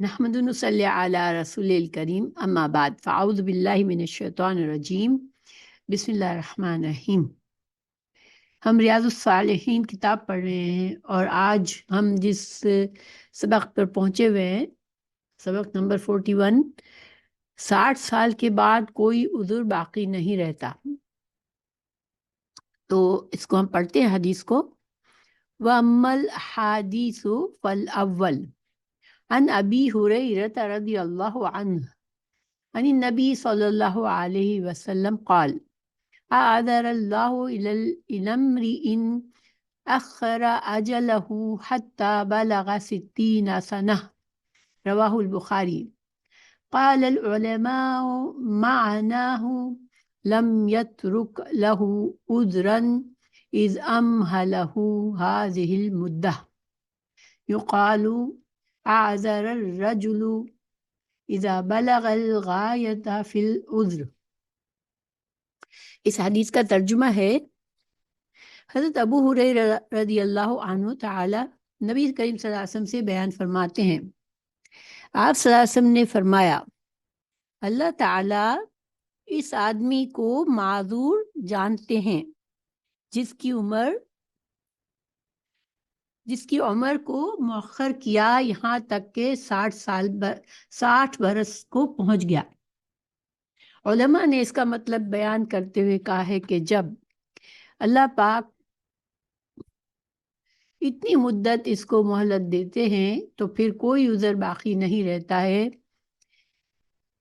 نحمد نصلی علی رسول الکریم اما بعد فاعوذ باللہ من الشیطان الرجیم بسم اللہ الرحمن الرحیم۔ ہم ریاض الصالحین کتاب پڑھ رہے ہیں اور آج ہم جس سبق پر پہنچے ہوئے ہیں سبق نمبر 41، 60 سال کے بعد کوئی عذر باقی نہیں رہتا۔ تو اس کو ہم پڑھتے ہیں حدیث کو۔ وَأَمَّا الْحَدِيثُ فَالْأَوَّلُ عن ابی ہریرہ رضی اللہ عنہ عن النبی صلی اللہ علیہ وسلم قال اعذر اللہ الی امرئ اخر اجلہ حتی بلغ 60 سنہ، رواہ البخاری۔ قال العلماء معناه لم يترك له عذرا اذ امهله هذه المدة، يقال اعذر الرجل اذا بلغ الغایۃ فی العذر۔ اس حدیث کا ترجمہ ہے، حضرت ابو ہریرہ رضی اللہ عنہ تعالی نبی کریم صلی اللہ علیہ وسلم سے بیان فرماتے ہیں، آپ صلی اللہ علیہ وسلم نے فرمایا، اللہ تعالی اس آدمی کو معذور جانتے ہیں جس کی عمر کو مؤخر کیا یہاں تک کہ 60 برس کو پہنچ گیا۔ علماء نے اس کا مطلب بیان کرتے ہوئے کہا ہے کہ جب اللہ پاک اتنی مدت اس کو مہلت دیتے ہیں تو پھر کوئی عذر باقی نہیں رہتا ہے۔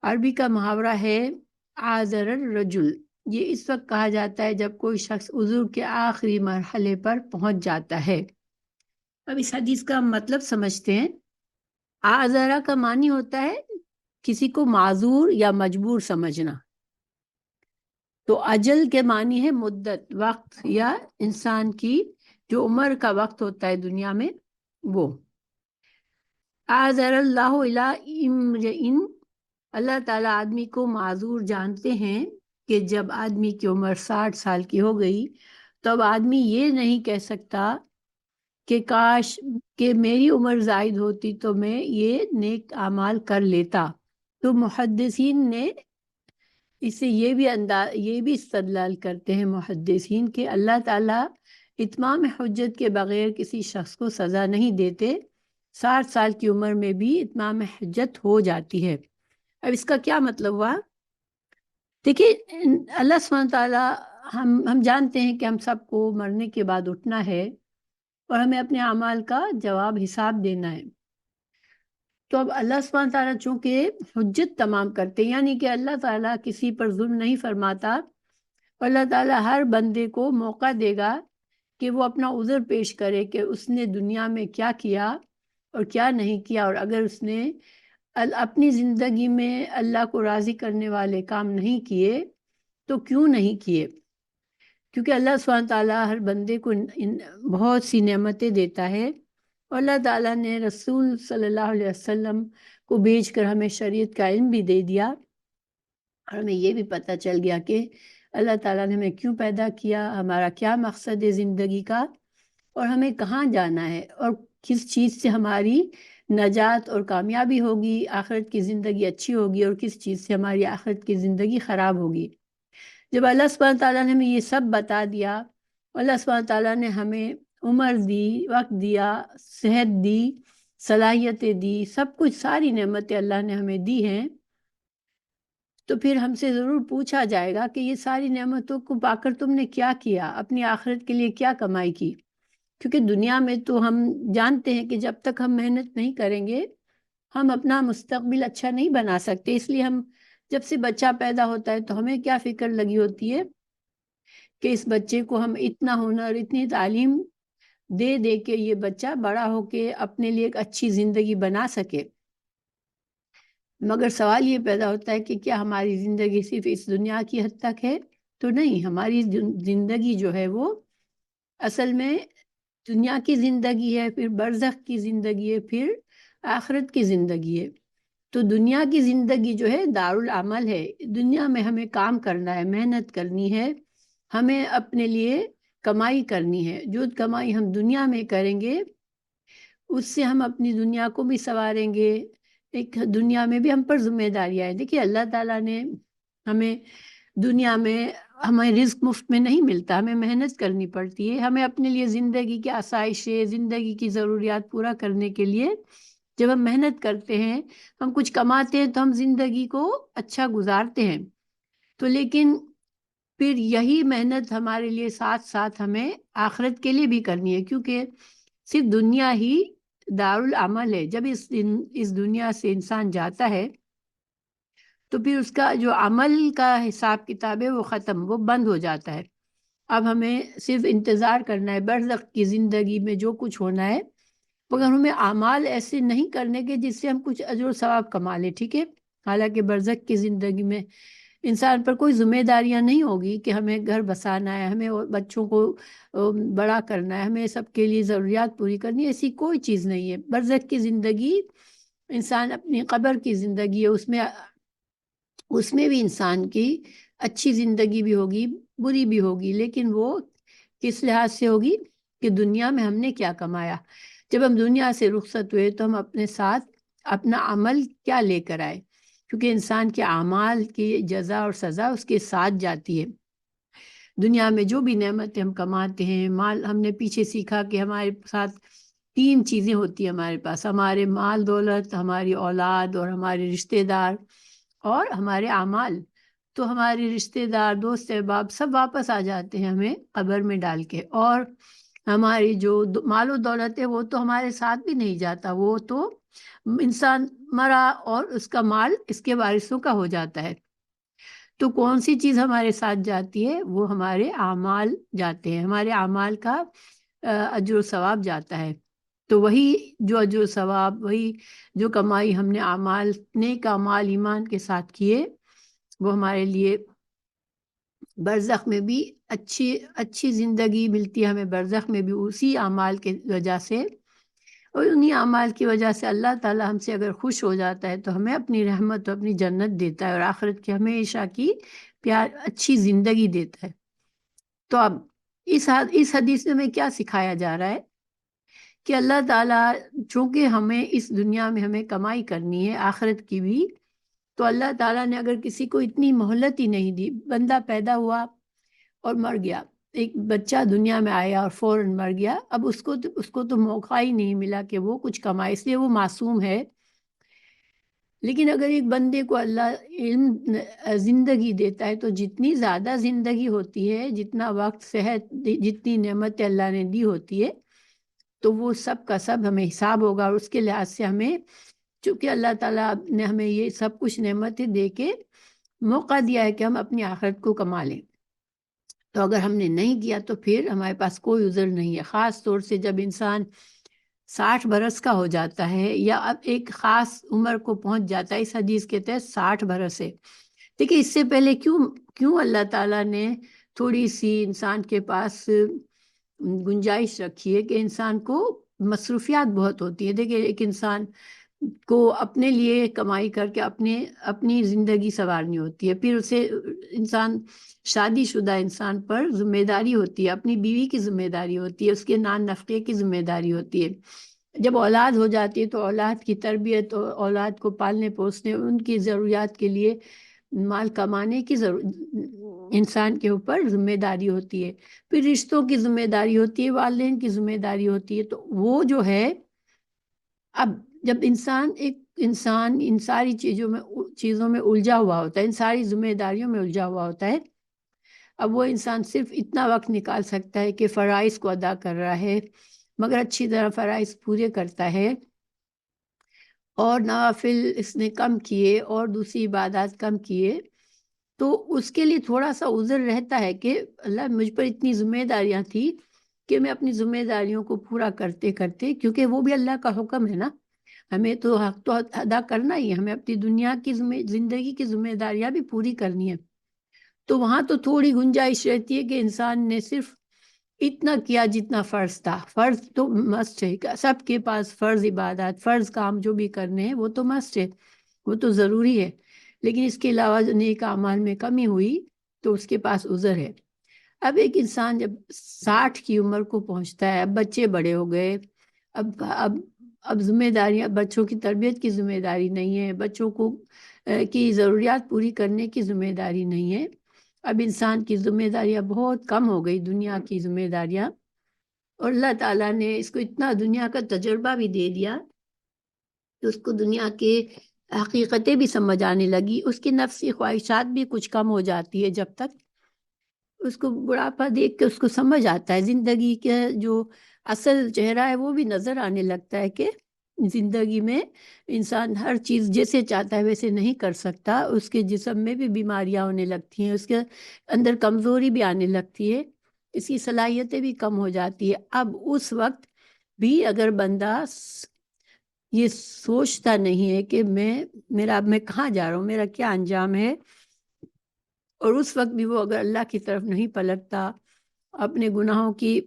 عربی کا محاورہ ہے عاذر الرجل، یہ اس وقت کہا جاتا ہے جب کوئی شخص عذر کے آخری مرحلے پر پہنچ جاتا ہے۔ اب اس حدیث کا مطلب سمجھتے ہیں۔ عاذرہ کا معنی ہوتا ہے کسی کو معذور یا مجبور سمجھنا، تو اجل کے معنی ہے مدت، وقت، یا انسان کی جو عمر کا وقت ہوتا ہے دنیا میں وہ۔ اعذر اللہ الی امرئ، اللہ تعالیٰ آدمی کو معذور جانتے ہیں کہ جب آدمی کی عمر 60 سال کی ہو گئی تو اب آدمی یہ نہیں کہہ سکتا کہ کاش کہ میری عمر زائد ہوتی تو میں یہ نیک اعمال کر لیتا۔ تو محدثین نے اس سے یہ بھی استدلال کرتے ہیں محدثین کہ اللہ تعالیٰ اتمام حجت کے بغیر کسی شخص کو سزا نہیں دیتے، 60 سال کی عمر میں بھی اتمام حجت ہو جاتی ہے۔ اب اس کا کیا مطلب ہوا؟ دیکھیے، اللہ سبحانہ تعالیٰ ہم جانتے ہیں کہ ہم سب کو مرنے کے بعد اٹھنا ہے اور ہمیں اپنے اعمال کا جواب حساب دینا ہے۔ تو اب اللہ سبحانہ تعالیٰ چونکہ حجت تمام کرتے ہیں، یعنی کہ اللہ تعالیٰ کسی پر ظلم نہیں فرماتا، اور اللہ تعالیٰ ہر بندے کو موقع دے گا کہ وہ اپنا عذر پیش کرے کہ اس نے دنیا میں کیا کیا اور کیا نہیں کیا، اور اگر اس نے اپنی زندگی میں اللہ کو راضی کرنے والے کام نہیں کیے تو کیوں نہیں کیے، کیونکہ اللہ سبحانہ تعالیٰ ہر بندے کو بہت سی نعمتیں دیتا ہے، اور اللہ تعالیٰ نے رسول صلی اللہ علیہ وسلم کو بھیج کر ہمیں شریعت کا علم بھی دے دیا، اور ہمیں یہ بھی پتہ چل گیا کہ اللہ تعالیٰ نے ہمیں کیوں پیدا کیا، ہمارا کیا مقصد ہے زندگی کا، اور ہمیں کہاں جانا ہے، اور کس چیز سے ہماری نجات اور کامیابی ہوگی، آخرت کی زندگی اچھی ہوگی، اور کس چیز سے ہماری آخرت کی زندگی خراب ہوگی۔ جب اللہ سبحانہ تعالیٰ نے ہمیں یہ سب بتا دیا، اللہ سبحانہ تعالیٰ نے ہمیں عمر دی، وقت دیا، صحت دی، صلاحیتیں دی، سب کچھ، ساری نعمتیں اللہ نے ہمیں دی ہیں، تو پھر ہم سے ضرور پوچھا جائے گا کہ یہ ساری نعمتوں کو پا کر تم نے کیا کیا، اپنی آخرت کے لیے کیا کمائی کی۔ کیونکہ دنیا میں تو ہم جانتے ہیں کہ جب تک ہم محنت نہیں کریں گے ہم اپنا مستقبل اچھا نہیں بنا سکتے، اس لیے ہم جب سے بچہ پیدا ہوتا ہے تو ہمیں کیا فکر لگی ہوتی ہے کہ اس بچے کو ہم اتنا ہنر، اتنی تعلیم دے دے کے یہ بچہ بڑا ہو کے اپنے لیے ایک اچھی زندگی بنا سکے۔ مگر سوال یہ پیدا ہوتا ہے کہ کیا ہماری زندگی صرف اس دنیا کی حد تک ہے؟ تو نہیں، ہماری زندگی جو ہے وہ اصل میں دنیا کی زندگی ہے، پھر برزخ کی زندگی ہے، پھر آخرت کی زندگی ہے۔ تو دنیا کی زندگی جو ہے دارالعمل ہے، دنیا میں ہمیں کام کرنا ہے، محنت کرنی ہے، ہمیں اپنے لیے کمائی کرنی ہے۔ جو کمائی ہم دنیا میں کریں گے اس سے ہم اپنی دنیا کو بھی سنواریں گے، ایک دنیا میں بھی ہم پر ذمہ داریاں ہیں. دیکھیے اللہ تعالیٰ نے ہمیں دنیا میں ہمیں رزق مفت میں نہیں ملتا، ہمیں محنت کرنی پڑتی ہے. ہمیں اپنے لیے زندگی کی آسائشیں، زندگی کی ضروریات پورا کرنے کے لیے جب ہم محنت کرتے ہیں، ہم کچھ کماتے ہیں تو ہم زندگی کو اچھا گزارتے ہیں. تو لیکن پھر یہی محنت ہمارے لیے ساتھ ساتھ ہمیں آخرت کے لیے بھی کرنی ہے، کیونکہ صرف دنیا ہی دارالعمل ہے. جب اس دنیا سے انسان جاتا ہے تو پھر اس کا جو عمل کا حساب کتاب ہے وہ ختم، وہ بند ہو جاتا ہے. اب ہمیں صرف انتظار کرنا ہے برزخ کی زندگی میں جو کچھ ہونا ہے، مگر ہمیں اعمال ایسے نہیں کرنے کے جس سے ہم کچھ اجر و ثواب کما لیں. ٹھیک ہے، حالانکہ برزخ کی زندگی میں انسان پر کوئی ذمہ داریاں نہیں ہوگی کہ ہمیں گھر بسانا ہے، ہمیں بچوں کو بڑا کرنا ہے، ہمیں سب کے لیے ضروریات پوری کرنی ہے. ایسی کوئی چیز نہیں ہے. برزخ کی زندگی انسان اپنی قبر کی زندگی ہے، اس میں بھی انسان کی اچھی زندگی بھی ہوگی، بری بھی ہوگی، لیکن وہ کس لحاظ سے ہوگی کہ دنیا میں ہم نے کیا کمایا. جب ہم دنیا سے رخصت ہوئے تو ہم اپنے ساتھ اپنا عمل کیا لے کر آئے، کیونکہ انسان کے اعمال کی جزا اور سزا اس کے ساتھ جاتی ہے. دنیا میں جو بھی نعمتیں ہم کماتے ہیں، مال، ہم نے پیچھے سیکھا کہ ہمارے ساتھ 3 چیزیں ہوتی ہیں ہمارے پاس: ہمارے مال دولت، ہماری اولاد اور ہمارے رشتہ دار اور ہمارے اعمال. تو ہمارے رشتہ دار، دوست احباب سب واپس آ جاتے ہیں ہمیں قبر میں ڈال کے، اور ہماری جو مال و دولت ہے وہ تو ہمارے ساتھ بھی نہیں جاتا، وہ تو انسان مرا اور اس کا مال اس کے وارثوں کا ہو جاتا ہے. تو کون سی چیز ہمارے ساتھ جاتی ہے؟ وہ ہمارے اعمال جاتے ہیں، ہمارے اعمال کا اجر و ثواب جاتا ہے. تو وہی جو اجر و ثواب، وہی جو کمائی ہم نے اعمال، نیک اعمال ایمان کے ساتھ کیے، وہ ہمارے لیے برزخ میں بھی اچھی زندگی ملتی ہے. ہمیں برزخ میں بھی اسی اعمال کے وجہ سے، اور انہی اعمال کی وجہ سے اللہ تعالیٰ ہم سے اگر خوش ہو جاتا ہے تو ہمیں اپنی رحمت و اپنی جنت دیتا ہے، اور آخرت کی ہمیشہ کی پیار اچھی زندگی دیتا ہے. تو اب اس حدیث میں کیا سکھایا جا رہا ہے کہ اللہ تعالیٰ چونکہ ہمیں اس دنیا میں ہمیں کمائی کرنی ہے آخرت کی بھی، تو اللہ تعالیٰ نے اگر کسی کو اتنی مہلت ہی نہیں دی. بندہ پیدا ہوا اور مر گیا، ایک بچہ دنیا میں آیا اور فوراً مر گیا. اب اس کو تو موقع ہی نہیں ملا کہ وہ کچھ کمائے، اس لیے وہ معصوم ہے. لیکن اگر ایک بندے کو اللہ علم زندگی دیتا ہے تو جتنی زیادہ زندگی ہوتی ہے، جتنا وقت، صحت، جتنی نعمت اللہ نے دی ہوتی ہے، تو وہ سب کا سب ہمیں حساب ہوگا. اور اس کے لحاظ سے ہمیں، چونکہ اللہ تعالیٰ نے ہمیں یہ سب کچھ نعمتیں دے کے موقع دیا ہے کہ ہم اپنی آخرت کو کما لیں، تو اگر ہم نے نہیں کیا تو پھر ہمارے پاس کوئی عذر نہیں ہے. خاص طور سے جب انسان 60 برس کا ہو جاتا ہے یا اب ایک خاص عمر کو پہنچ جاتا ہے. اس حدیث کے تحت 60 برس ہے. دیکھیے اس سے پہلے کیوں اللہ تعالیٰ نے تھوڑی سی انسان کے پاس گنجائش رکھی ہے کہ انسان کو مصروفیات بہت ہوتی ہے. دیکھیے ایک انسان کو اپنے لیے کمائی کر کے اپنی زندگی سنوارنی ہوتی ہے، پھر اسے شادی شدہ انسان پر ذمہ داری ہوتی ہے، اپنی بیوی کی ذمہ داری ہوتی ہے، اس کے نان نفقے کی ذمہ داری ہوتی ہے. جب اولاد ہو جاتی ہے تو اولاد کی تربیت، اولاد کو پالنے پوسنے، ان کی ضروریات کے لیے مال کمانے کی انسان کے اوپر ذمہ داری ہوتی ہے. پھر رشتوں کی ذمہ داری ہوتی ہے، والدین کی ذمہ داری ہوتی ہے. تو وہ جو ہے، اب جب انسان ان ساری چیزوں میں الجھا ہوا ہوتا ہے، ان ساری ذمہ داریوں میں الجھا ہوا ہوتا ہے، اب وہ انسان صرف اتنا وقت نکال سکتا ہے کہ فرائض کو ادا کر رہا ہے، مگر اچھی طرح فرائض پورے کرتا ہے، اور نوافل اس نے کم کیے اور دوسری عبادات کم کیے، تو اس کے لیے تھوڑا سا عذر رہتا ہے کہ اللہ مجھ پر اتنی ذمہ داریاں تھیں کہ میں اپنی ذمہ داریوں کو پورا کرتے کرتے، کیونکہ وہ بھی اللہ کا حکم ہے نا، ہمیں تو حق تو ادا کرنا ہی ہے، ہمیں اپنی دنیا کی زندگی کی ذمہ داریاں بھی پوری کرنی ہے. تو وہاں تو تھوڑی گنجائش رہتی ہے کہ انسان نے صرف اتنا کیا جتنا فرض تھا. فرض تو مسٹ ہے، سب کے پاس فرض عبادات، فرض کام جو بھی کرنے ہیں وہ تو مسٹ ہے، وہ تو ضروری ہے. لیکن اس کے علاوہ نیک اعمال میں کمی ہوئی تو اس کے پاس عذر ہے. اب ایک انسان جب 60 کی عمر کو پہنچتا ہے، اب بچے بڑے ہو گئے، اب اب ذمہ داریاں، بچوں کی تربیت کی ذمہ داری نہیں ہے، بچوں کو کی ضروریات پوری کرنے کی ذمہ داری نہیں ہے. اب انسان کی ذمہ داریاں بہت کم ہو گئی، دنیا کی ذمہ داریاں. اور اللہ تعالیٰ نے اس کو اتنا دنیا کا تجربہ بھی دے دیا کہ اس کو دنیا کے حقیقتیں بھی سمجھ آنے لگی. اس کی نفسی خواہشات بھی کچھ کم ہو جاتی ہے جب تک اس کو بڑھاپا دیکھ کے اس کو سمجھ آتا ہے زندگی کا جو اصل چہرہ ہے وہ بھی نظر آنے لگتا ہے کہ زندگی میں انسان ہر چیز جیسے چاہتا ہے ویسے نہیں کر سکتا. اس کے جسم میں بھی بیماریاں ہونے لگتی ہیں، اس کے اندر کمزوری بھی آنے لگتی ہے، اس کی صلاحیتیں بھی کم ہو جاتی ہے. اب اس وقت بھی اگر بندہ یہ سوچتا نہیں ہے کہ میں کہاں جا رہا ہوں، میرا کیا انجام ہے، اور اس وقت بھی وہ اگر اللہ کی طرف نہیں پلٹتا، اپنے گناہوں کی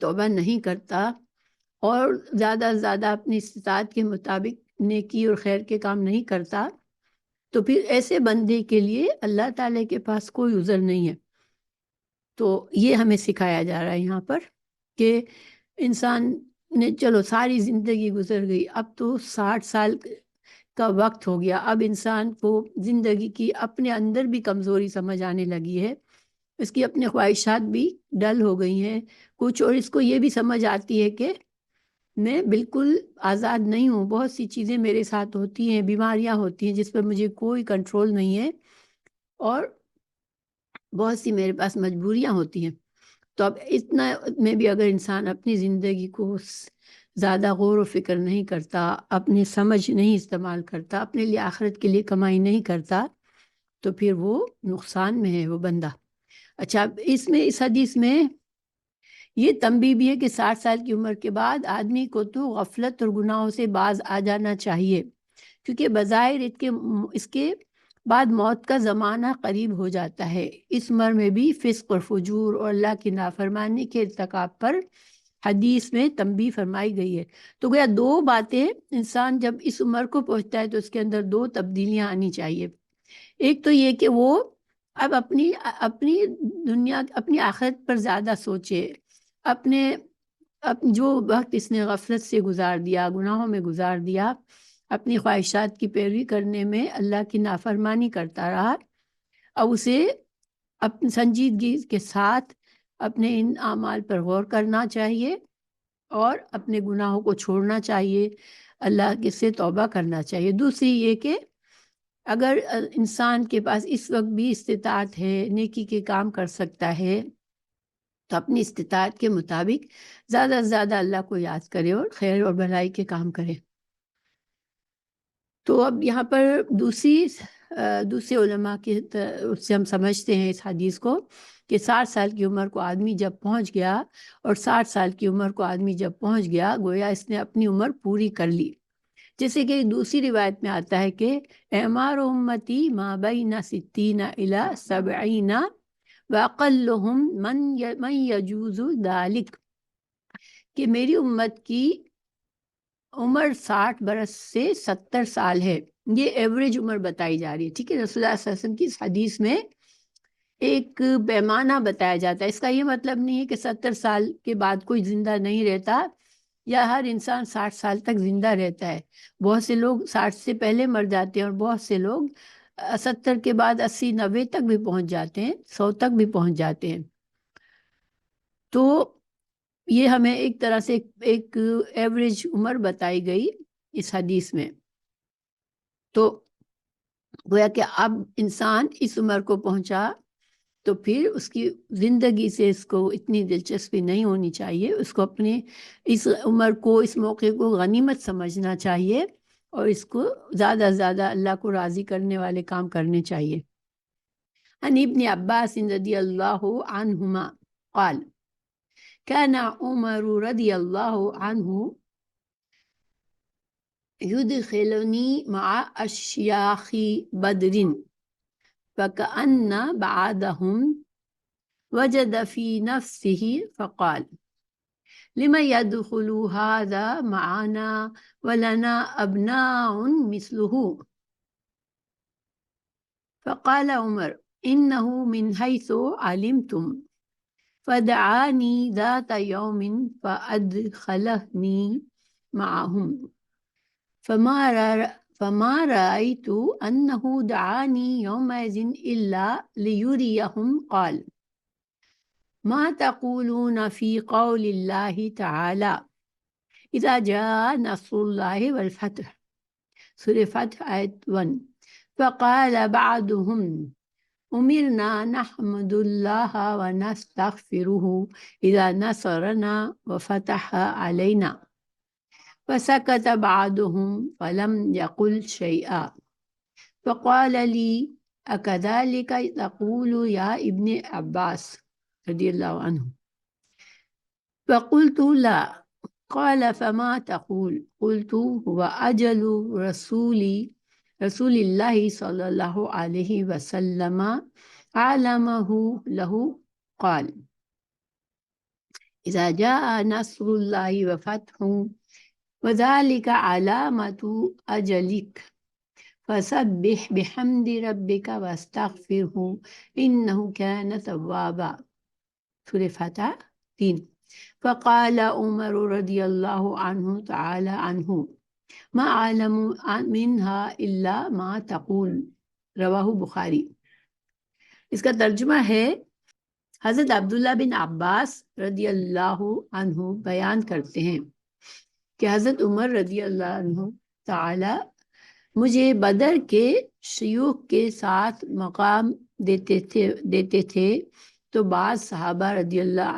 توبہ نہیں کرتا، اور زیادہ سے زیادہ اپنی استطاعت کے مطابق نیکی اور خیر کے کام نہیں کرتا، تو پھر ایسے بندے کے لیے اللہ تعالیٰ کے پاس کوئی عذر نہیں ہے. تو یہ ہمیں سکھایا جا رہا ہے یہاں پر کہ انسان نے چلو ساری زندگی گزر گئی، اب تو 60 سال کا وقت ہو گیا. اب انسان کو زندگی کی اپنے اندر بھی کمزوری سمجھ آنے لگی ہے، اس کی اپنے خواہشات بھی ڈل ہو گئی ہیں کچھ، اور اس کو یہ بھی سمجھ آتی ہے کہ میں بالکل آزاد نہیں ہوں، بہت سی چیزیں میرے ساتھ ہوتی ہیں، بیماریاں ہوتی ہیں جس پر مجھے کوئی کنٹرول نہیں ہے، اور بہت سی میرے پاس مجبوریاں ہوتی ہیں. تو اب اتنا میں بھی اگر انسان اپنی زندگی کو زیادہ غور و فکر نہیں کرتا، اپنی سمجھ نہیں استعمال کرتا، اپنے لیے آخرت کے لیے کمائی نہیں کرتا، تو پھر وہ نقصان میں ہے وہ بندہ. اچھا، اس حدیث میں یہ تنبیہ بھی ہے کہ 60 سال کی عمر کے بعد آدمی کو تو غفلت اور گناہوں سے باز آ جانا چاہیے، کیونکہ بظاہر اس کے بعد موت کا زمانہ قریب ہو جاتا ہے. اس عمر میں بھی فسق اور فجور اور اللہ کی نافرمانی کے ارتکاب پر حدیث میں تنبیہ فرمائی گئی ہے. تو گویا دو باتیں، انسان جب اس عمر کو پہنچتا ہے تو اس کے اندر دو تبدیلیاں آنی چاہیے. ایک تو یہ کہ وہ اب اپنی دنیا، اپنی آخرت پر زیادہ سوچے، جو وقت اس نے غفلت سے گزار دیا، گناہوں میں گزار دیا، اپنی خواہشات کی پیروی کرنے میں اللہ کی نافرمانی کرتا رہا، اب اسے اپنی سنجیدگی کے ساتھ اپنے ان اعمال پر غور کرنا چاہیے اور اپنے گناہوں کو چھوڑنا چاہیے، اللہ کے سے توبہ کرنا چاہیے. دوسری یہ کہ اگر انسان کے پاس اس وقت بھی استطاعت ہے، نیکی کے کام کر سکتا ہے، تو اپنی استطاعت کے مطابق زیادہ سے زیادہ اللہ کو یاد کرے اور خیر اور بھلائی کے کام کرے. تو اب یہاں پر دوسرے علماء کے اس سے ہم سمجھتے ہیں اس حدیث کو کہ 60 سال کی عمر کو آدمی جب پہنچ گیا، اور 60 سال کی عمر کو آدمی جب پہنچ گیا، گویا اس نے اپنی عمر پوری کر لی. جیسے کہ دوسری روایت میں آتا ہے کہ اعمار امتی ما بین 60 الی 70 واقلہم من یجوز ذالک، کہ میری امت کی عمر 60 برس سے 70 سال ہے. یہ ایوریج عمر بتائی جا رہی ہے، ٹھیک ہے. رسول اللہ صلی اللہ علیہ وسلم کی اس حدیث میں ایک پیمانہ بتایا جاتا ہے. اس کا یہ مطلب نہیں ہے کہ 70 سال کے بعد کوئی زندہ نہیں رہتا، یا ہر انسان 60 سال تک زندہ رہتا ہے. بہت سے لوگ 60 سے پہلے مر جاتے ہیں، اور بہت سے لوگ 70 کے بعد 80-90 تک بھی پہنچ جاتے ہیں، 100 تک بھی پہنچ جاتے ہیں. تو یہ ہمیں ایک طرح سے ایک ایوریج عمر بتائی گئی اس حدیث میں. تو گویا کہ اب انسان اس عمر کو پہنچا تو پھر اس کی زندگی سے اس کو اتنی دلچسپی نہیں ہونی چاہیے، اس کو اپنے اس عمر کو، اس موقع کو غنیمت سمجھنا چاہیے، اور اس کو زیادہ سے زیادہ اللہ کو راضی کرنے والے کام کرنے چاہیے. عن ابن عباس رضی اللہ عنہما قال كان عمر رضی اللہ عنہ يدخلني مع أشياخ بدر فكأن بعدهم وجد في نفسه فقال لما يدخل هذا معنا ولنا أبناء مثله. فقال عمر إنه من حيث علمتم، فدعانی ذات یوم فأدخلنی معهم فما رأيت أنه دعاني يومئذ إلا ليريهم قال ما تقولون في قول الله تعالى إذا جاء نصر الله والفتح سورة فتح آية 1 فقال بعضهم أمرنا نحمد الله ونستغفره إذا نصرنا وفتح علينا فسكت بعضهم فلم يقل شيئا فقال لي أكذلك تقول يا ابن عباس رضي الله عنه فقلت لا قال فما تقول قلت هو أجل رسول الله صلى الله عليه وسلم علمه له قال إذا جاء نصر الله وفتح وذلك علامة أجلك فسبح بحمد ربك واستغفره إنه كان توابا سورة فتح 3 فقال عمر رضي الله عنه تعالى عنه ما أعلم منها إلا ما تقول رواہ بخاری۔ اس کا ترجمہ ہے حضرت عبداللہ بن عباس رضی اللہ عنہ بیان کرتے ہیں کہ حضرت عمر رضی اللہ عنہ تعالی مجھے بدر کے شیوخ کے ساتھ مقام دیتے تھے تو بعض صحابہ رضی اللہ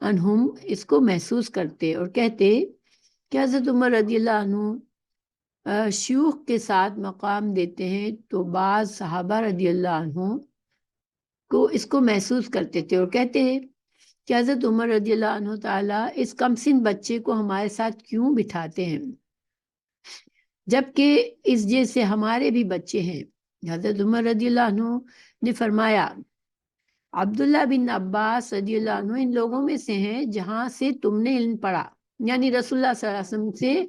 عنہم اس کو محسوس کرتے اور کہتے کہ حضرت عمر رضی اللہ عنہ شیوخ کے ساتھ مقام دیتے ہیں تو بعض صحابہ رضی اللہ عنہ کو اس کو محسوس کرتے تھے اور کہتے ہیں کہ حضرت عمر رضی اللہ عنہ تعالیٰ اس کم سن بچے کو ہمارے ساتھ کیوں بٹھاتے ہیں جبکہ اس جیسے ہمارے بھی بچے ہیں۔ حضرت عمر رضی اللہ عنہ نے فرمایا عبداللہ بن عباس رضی اللہ عنہ ان لوگوں میں سے ہیں جہاں سے تم نے علم پڑھا، یعنی رسول اللہ صلی اللہ علیہ وسلم سے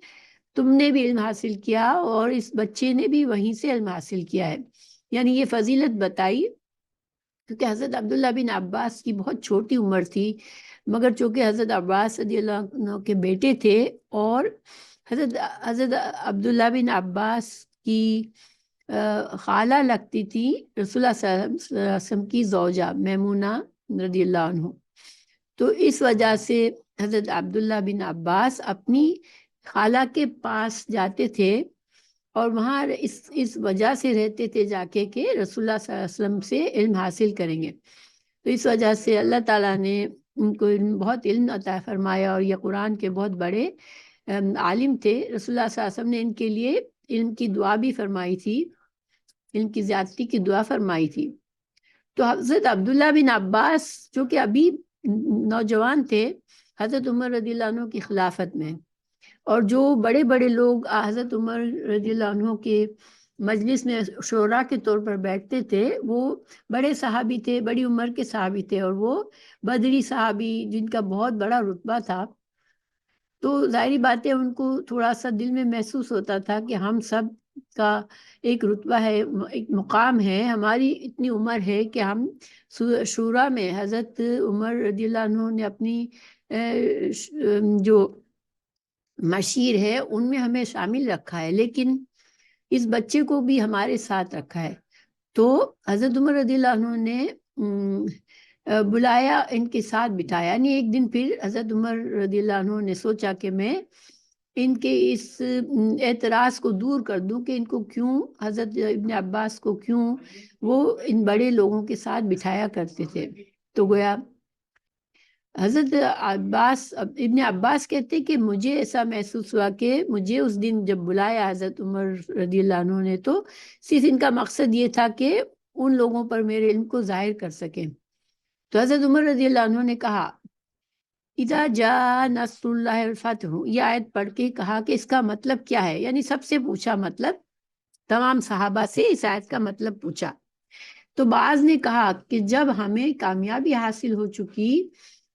تم نے بھی علم حاصل کیا اور اس بچے نے بھی وہیں سے علم حاصل کیا ہے، یعنی یہ فضیلت بتائی کیونکہ حضرت عبداللہ بن عباس کی بہت چھوٹی عمر تھی، مگر چونکہ حضرت عباس رضی اللہ عنہ کے بیٹے تھے اور حضرت عبداللہ بن عباس کی خالہ لگتی تھی رسول اللہ صلی اللہ علیہ وسلم کی زوجہ میمونہ رضی اللہ عنہ، تو اس وجہ سے حضرت عبداللہ بن عباس اپنی خالہ کے پاس جاتے تھے اور وہاں اس وجہ سے رہتے تھے جا کے کہ رسول اللہ صلی اللہ علیہ وسلم سے علم حاصل کریں گے، تو اس وجہ سے اللہ تعالیٰ نے ان کو بہت علم عطا فرمایا اور یہ قرآن کے بہت بڑے عالم تھے۔ رسول اللہ صلی اللہ علیہ وسلم نے ان کے لیے علم کی دعا بھی فرمائی تھی، علم کی زیادتی کی دعا فرمائی تھی۔ تو حضرت عبداللہ بن عباس جو کہ ابھی نوجوان تھے حضرت عمر رضی اللہ عنہ کی خلافت میں، اور جو بڑے بڑے لوگ حضرت عمر رضی اللہ عنہ کے مجلس میں شورا کے طور پر بیٹھتے تھے وہ بڑے صحابی تھے، بڑی عمر کے صحابی تھے، اور وہ بدری صحابی جن کا بہت بڑا رتبہ تھا، تو ظاہری بات ہے ان کو تھوڑا سا دل میں محسوس ہوتا تھا کہ ہم سب کا ایک رتبہ ہے، ایک مقام ہے، ہماری اتنی عمر ہے کہ ہم شورا میں حضرت عمر رضی اللہ عنہ نے اپنی جو مشیر ہے ان میں ہمیں شامل رکھا ہے، لیکن اس بچے کو بھی ہمارے ساتھ رکھا ہے۔ تو حضرت عمر رضی اللہ عنہ نے بلایا، ان کے ساتھ بٹھایا، یعنی ایک دن پھر حضرت عمر رضی اللہ عنہ نے سوچا کہ میں ان کے اس اعتراض کو دور کر دوں کہ ان کو کیوں حضرت ابن عباس کو کیوں وہ ان بڑے لوگوں کے ساتھ بٹھایا کرتے تھے۔ تو گویا حضرت ابن عباس کہتے کہ مجھے ایسا محسوس ہوا کہ مجھے اس دن جب بلایا حضرت عمر رضی اللہ عنہ نے تو صرف ان کا مقصد یہ تھا کہ ان لوگوں پر میرے علم کو ظاہر کر سکیں۔ تو حضرت عمر رضی اللہ عنہ نے کہا اذا جاء نصر اللہ والفتح، یہ آیت پڑھ کے کہا کہ اس کا مطلب کیا ہے، یعنی سب سے پوچھا، مطلب تمام صحابہ سے اس آیت کا مطلب پوچھا۔ تو بعض نے کہا کہ جب ہمیں کامیابی حاصل ہو چکی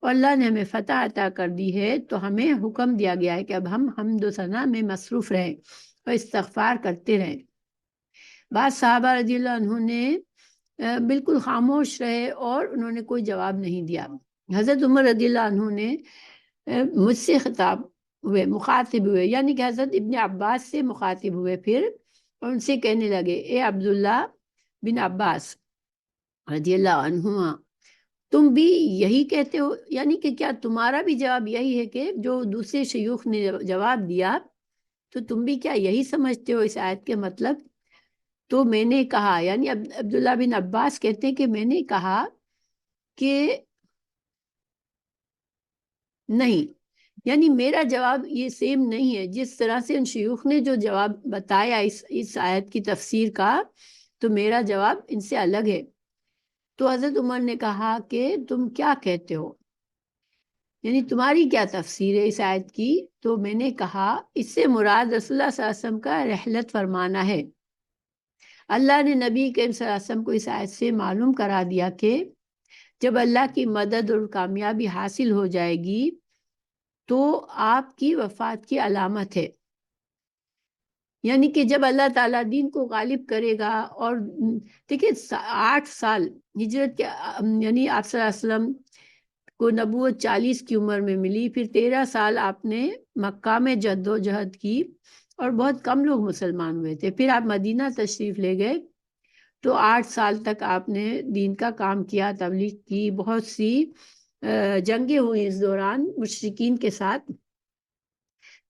اور اللہ نے ہمیں فتح عطا کر دی ہے تو ہمیں حکم دیا گیا ہے کہ اب ہم حمد و ثنا میں مصروف رہیں اور استغفار کرتے رہیں۔ بعض صحابہ رضی اللہ عنہ نے بالکل خاموش رہے اور انہوں نے کوئی جواب نہیں دیا۔ حضرت عمر رضی اللہ عنہ نے مجھ سے خطاب ہوئے، مخاطب ہوئے، یعنی کہ حضرت ابن عباس سے مخاطب ہوئے پھر، اور ان سے کہنے لگے اے عبداللہ بن عباس رضی اللہ عنہما، تم بھی یہی کہتے ہو؟ یعنی کہ کیا تمہارا بھی جواب یہی ہے کہ جو دوسرے شیوخ نے جواب دیا، تو تم بھی کیا یہی سمجھتے ہو اس آیت کے مطلب؟ تو میں نے کہا، یعنی عبداللہ بن عباس کہتے ہیں کہ میں نے کہا کہ نہیں، یعنی میرا جواب یہ سیم نہیں ہے جس طرح سے ان شیوخ نے جو جواب بتایا اس آیت کی تفسیر کا، تو میرا جواب ان سے الگ ہے۔ تو حضرت عمر نے کہا کہ تم کیا کہتے ہو، یعنی تمہاری کیا تفسیر ہے اس آیت کی؟ تو میں نے کہا اس سے مراد رسول اللہ صلی اللہ علیہ وسلم کا رحلت فرمانا ہے۔ اللہ نے نبی کریم صلی اللہ علیہ وسلم کو اس آیت سے معلوم کرا دیا کہ جب اللہ کی مدد اور کامیابی حاصل ہو جائے گی تو آپ کی وفات کی علامت ہے، یعنی کہ جب اللہ تعالیٰ دین کو غالب کرے گا۔ اور دیکھیں 8 سال ہجرت کے، یعنی آپ صلی اللہ علیہ وسلم کو نبوت 40 کی عمر میں ملی، پھر 13 سال آپ نے مکہ میں جد و جہد کی اور بہت کم لوگ مسلمان ہوئے تھے، پھر آپ مدینہ تشریف لے گئے، تو 8 سال تک آپ نے دین کا کام کیا، تبلیغ کی، بہت سی جنگیں ہوئی اس دوران مشرکین کے ساتھ۔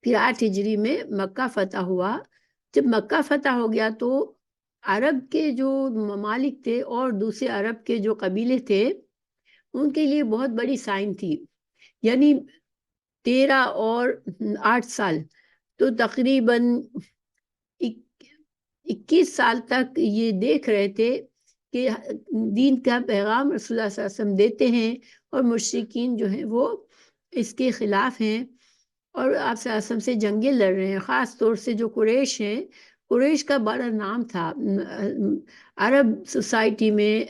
پھر 8 ہجری میں مکہ فتح ہوا۔ جب مکہ فتح ہو گیا تو عرب کے جو ممالک تھے اور دوسرے عرب کے جو قبیلے تھے ان کے لیے بہت بڑی سائن تھی، یعنی 13 اور 8 سال، تو تقریباً 21 سال تک یہ دیکھ رہے تھے کہ دین کا پیغام رسول اللہ صلی اللہ علیہ وسلم دیتے ہیں اور مشرکین جو ہیں وہ اس کے خلاف ہیں، اور آپ صلی اللہ علیہ وسلم سے جنگیں لڑ رہے ہیں۔ خاص طور سے جو قریش ہیں، قریش کا بڑا نام تھا عرب سوسائٹی میں،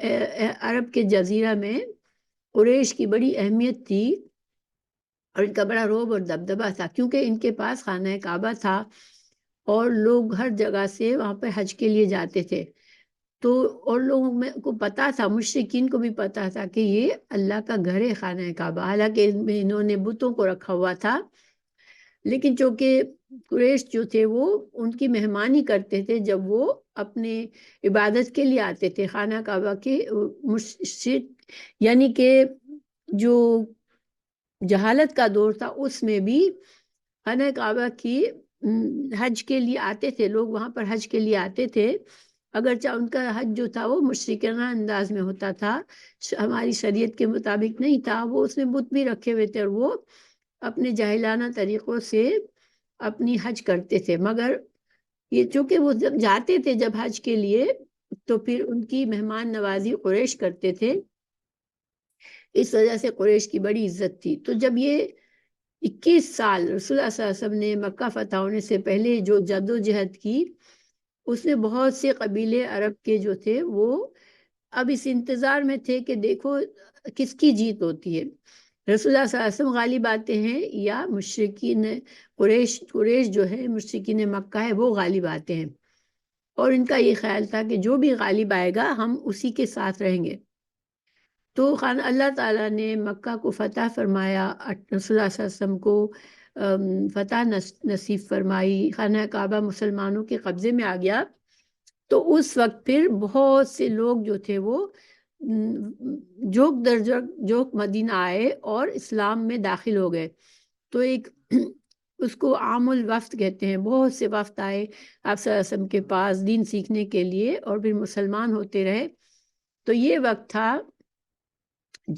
عرب کے جزیرہ میں قریش کی بڑی اہمیت تھی، اور ان کا بڑا رعب اور دبدبہ تھا، کیونکہ ان کے پاس خانہ کعبہ تھا اور لوگ ہر جگہ سے وہاں پہ حج کے لیے جاتے تھے۔ تو اور لوگوں میں کو پتا تھا، مشرکین کو بھی پتا تھا کہ یہ اللہ کا گھر ہے خانہ کعبہ، حالانکہ انہوں نے بتوں کو رکھا ہوا تھا، لیکن چونکہ قریش جو تھے وہ ان کی مہمانی کرتے تھے جب وہ اپنے عبادت کے لیے آتے تھے خانہ کعبہ کے۔ مشرک یعنی کہ جو جہالت کا دور تھا اس میں بھی خانہ کعبہ کی حج کے لیے آتے تھے لوگ، وہاں پر حج کے لیے آتے تھے، اگرچہ ان کا حج جو تھا وہ مشرکانہ انداز میں ہوتا تھا، ہماری شریعت کے مطابق نہیں تھا، وہ اس میں بت بھی رکھے ہوئے تھے اور وہ اپنے جاہلانہ طریقوں سے اپنی حج کرتے تھے۔ مگر یہ چونکہ وہ جب جاتے تھے جب حج کے لیے تو پھر ان کی مہمان نوازی قریش کرتے تھے، اس وجہ سے قریش کی بڑی عزت تھی۔ تو جب یہ 21 سال رسول اللہ صلی اللہ علیہ وسلم نے مکہ فتح ہونے سے پہلے جو جد و جہد کی، اس میں بہت سے قبیلے عرب کے جو تھے وہ اب اس انتظار میں تھے کہ دیکھو کس کی جیت ہوتی ہے، رسول اللہ صلی اللہ علیہ وسلم غالب آتے ہیں یا مشرکین قریش جو ہے، مشرکین مکہ ہے، وہ غالب آتے ہیں، اور ان کا یہ خیال تھا کہ جو بھی غالب آئے گا ہم اسی کے ساتھ رہیں گے۔ تو اللہ تعالیٰ نے مکہ کو فتح فرمایا، رسول اللہ صلی اللہ علیہ وسلم کو فتح نصیب فرمائی، خانہ کعبہ مسلمانوں کے قبضے میں آ گیا، تو اس وقت پھر بہت سے لوگ جو تھے وہ جوک در جوک مدینہ آئے اور اسلام میں داخل ہو گئے۔ تو ایک اس کو عام الوفد کہتے ہیں، بہت سے وفد آئے آپ صلی اللہ علیہ وسلم کے پاس دین سیکھنے کے لیے اور پھر مسلمان ہوتے رہے۔ تو یہ وقت تھا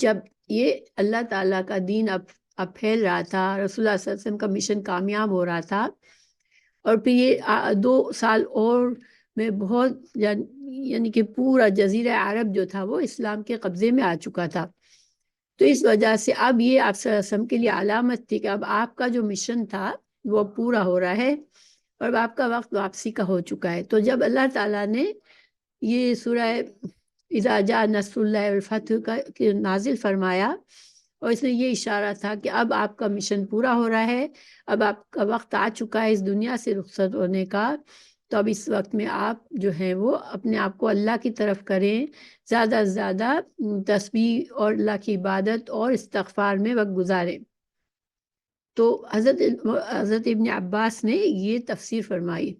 جب یہ اللہ تعالیٰ کا دین اب پھیل رہا تھا، رسول اللہ صلی اللہ علیہ وسلم کا مشن کامیاب ہو رہا تھا، اور پھر یہ 2 سال اور میں بہت یعنی کہ پورا جزیرہ عرب جو تھا وہ اسلام کے قبضے میں آ چکا تھا۔ تو اس وجہ سے اب یہ آپ صلی اللہ علیہ وسلم کے لیے علامت تھی کہ اب آپ کا جو مشن تھا وہ پورا ہو رہا ہے اور اب آپ کا وقت واپسی کا ہو چکا ہے۔ تو جب اللہ تعالیٰ نے یہ سورہ اذا جاء نصر اللہ والفتح کا نازل فرمایا، اور اس میں یہ اشارہ تھا کہ اب آپ کا مشن پورا ہو رہا ہے، اب آپ کا وقت آ چکا ہے اس دنیا سے رخصت ہونے کا، تو اب اس وقت میں آپ جو ہے وہ اپنے آپ کو اللہ کی طرف کریں، زیادہ سے زیادہ تسبیح اور اللہ کی عبادت اور استغفار میں وقت گزاریں۔ تو حضرت ابن عباس نے یہ تفسیر فرمائی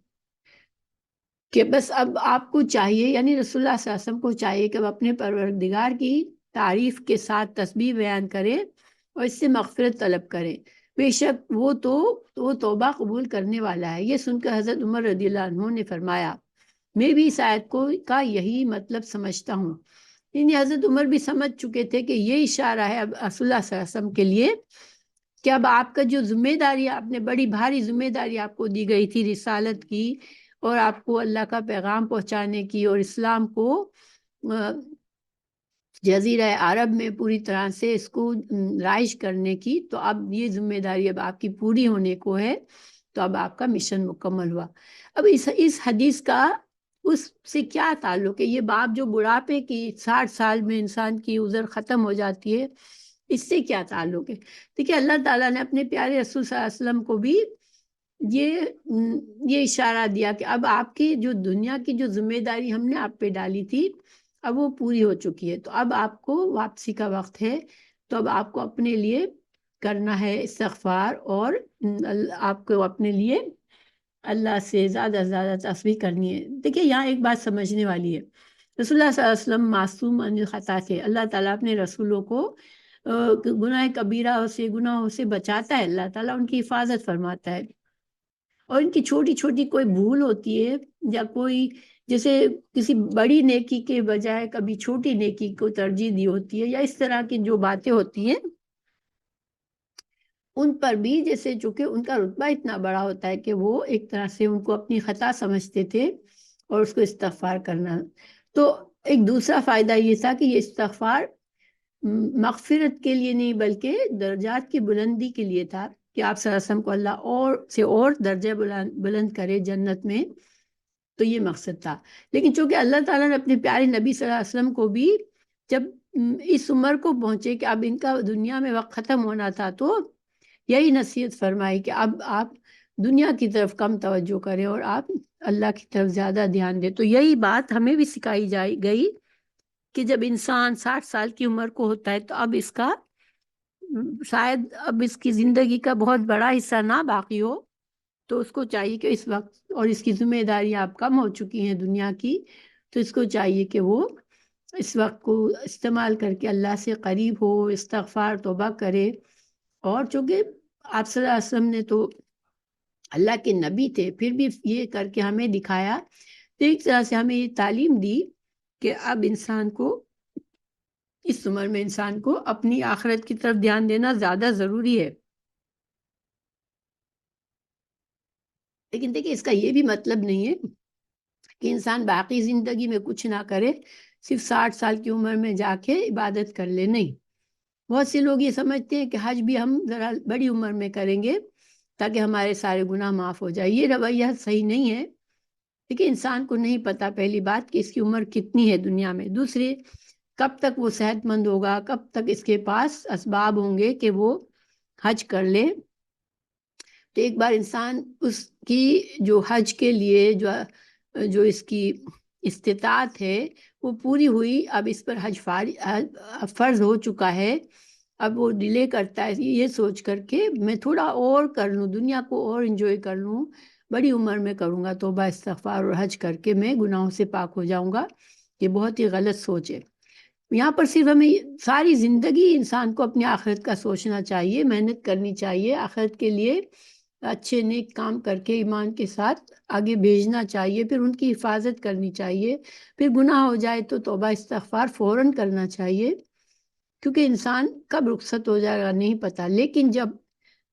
کہ بس اب آپ کو چاہیے، یعنی رسول اللہ صلی اللہ علیہ وسلم کو چاہیے کہ وہ اپنے پروردگار کی تعریف کے ساتھ تسبیح بیان کریں اور اس سے مغفرت طلب کریں، بے شک وہ توبہ قبول کرنے والا ہے۔ یہ سن کر حضرت عمر رضی اللہ عنہ نے فرمایا میں بھی اس آیت کا یہی مطلب سمجھتا ہوں۔ یعنی حضرت عمر بھی سمجھ چکے تھے کہ یہ اشارہ ہے اب رسول اللہ صلی اللہ علیہ وسلم کے لیے کہ اب آپ کا جو ذمہ داری، آپ نے بڑی بھاری ذمہ داری آپ کو دی گئی تھی رسالت کی اور آپ کو اللہ کا پیغام پہنچانے کی اور اسلام کو جزیرہ عرب میں پوری طرح سے اس کو رائج کرنے کی، تو اب یہ ذمہ داری اب آپ کی پوری ہونے کو ہے، تو اب آپ کا مشن مکمل ہوا۔ اب اس حدیث کا اس سے کیا تعلق ہے؟ یہ باب جو بڑھاپے کی 60 سال میں انسان کی عذر ختم ہو جاتی ہے، اس سے کیا تعلق ہے؟ دیکھیے اللہ تعالیٰ نے اپنے پیارے رسول صلی اللہ علیہ وسلم کو بھی یہ اشارہ دیا کہ اب آپ کی جو دنیا کی جو ذمہ داری ہم نے آپ پہ ڈالی تھی اب وہ پوری ہو چکی ہے، تو اب آپ کو واپسی کا وقت ہے، تو اب آپ کو اپنے لیے کرنا ہے استغفار اور آپ کو اپنے لیے اللہ سے زیادہ سے زیادہ تسبیح کرنی ہے۔ دیکھیے یہاں ایک بات سمجھنے والی ہے، رسول اللہ صلی اللہ علیہ وسلم معصوم عن الخطا تھے۔ اللہ تعالیٰ اپنے رسولوں کو گناہ کبیرہ سے گناہوں سے بچاتا ہے، اللہ تعالیٰ ان کی حفاظت فرماتا ہے، اور ان کی چھوٹی چھوٹی کوئی بھول ہوتی ہے یا کوئی جیسے کسی بڑی نیکی کے بجائے کبھی چھوٹی نیکی کو ترجیح دی ہوتی ہے، یا اس طرح کی جو باتیں ہوتی ہیں ان پر بھی جیسے چونکہ ان کا رتبہ اتنا بڑا ہوتا ہے کہ وہ ایک طرح سے ان کو اپنی خطا سمجھتے تھے اور اس کو استغفار کرنا۔ تو ایک دوسرا فائدہ یہ تھا کہ یہ استغفار مغفرت کے لیے نہیں بلکہ درجات کی بلندی کے لیے تھا، کہ آپ صلی اللہ علیہ وسلم کو اللہ اور درجہ بلند کرے جنت میں، تو یہ مقصد تھا۔ لیکن چونکہ اللہ تعالیٰ نے اپنے پیارے نبی صلی اللہ علیہ وسلم کو بھی جب اس عمر کو پہنچے کہ اب ان کا دنیا میں وقت ختم ہونا تھا، تو یہی نصیحت فرمائی کہ اب آپ دنیا کی طرف کم توجہ کریں اور آپ اللہ کی طرف زیادہ دھیان دیں۔ تو یہی بات ہمیں بھی سکھائی گئی کہ جب انسان 60 سال کی عمر کو ہوتا ہے تو اب اس کا شاید اب اس کی زندگی کا بہت بڑا حصہ نہ باقی ہو، تو اس کو چاہیے کہ اس وقت، اور اس کی ذمہ داری آپ کم ہو چکی ہیں دنیا کی، تو اس کو چاہیے کہ وہ اس وقت کو استعمال کر کے اللہ سے قریب ہو، استغفار توبہ کرے۔ اور چونکہ آپ صلی اللہ علیہ وسلم نے تو اللہ کے نبی تھے، پھر بھی یہ کر کے ہمیں دکھایا، تو ایک طرح سے ہمیں یہ تعلیم دی کہ اب انسان کو اس عمر میں انسان کو اپنی آخرت کی طرف دھیان دینا زیادہ ضروری ہے۔ لیکن دیکھیں اس کا یہ بھی مطلب نہیں ہے کہ انسان باقی زندگی میں کچھ نہ کرے، صرف 60 سال کی عمر میں جا کے عبادت کر لے، نہیں۔ بہت سے لوگ یہ سمجھتے ہیں کہ حج بھی ہم ذرا بڑی عمر میں کریں گے تاکہ ہمارے سارے گناہ معاف ہو جائے، یہ رویہ صحیح نہیں ہے۔ لیکن انسان کو نہیں پتا پہلی بات کہ اس کی عمر کتنی ہے دنیا میں، دوسری کب تک وہ صحت مند ہوگا، کب تک اس کے پاس اسباب ہوں گے کہ وہ حج کر لے۔ تو ایک بار انسان اس کی جو حج کے لیے جو اس کی استطاعت ہے وہ پوری ہوئی، اب اس پر حج فرض ہو چکا ہے، اب وہ ڈیلے کرتا ہے یہ سوچ کر کے میں تھوڑا اور کر لوں، دنیا کو اور انجوائے کر لوں، بڑی عمر میں کروں گا توبہ استغفار اور حج کر کے میں گناہوں سے پاک ہو جاؤں گا، یہ بہت ہی غلط سوچ ہے۔ یہاں پر صرف ہمیں ساری زندگی انسان کو اپنی آخرت کا سوچنا چاہیے، محنت کرنی چاہیے، آخرت کے لیے اچھے نیک کام کر کے ایمان کے ساتھ آگے بھیجنا چاہیے، پھر ان کی حفاظت کرنی چاہیے، پھر گناہ ہو جائے تو توبہ استغفار فوراً کرنا چاہیے، کیونکہ انسان کب رخصت ہو جائے گا نہیں پتا۔ لیکن جب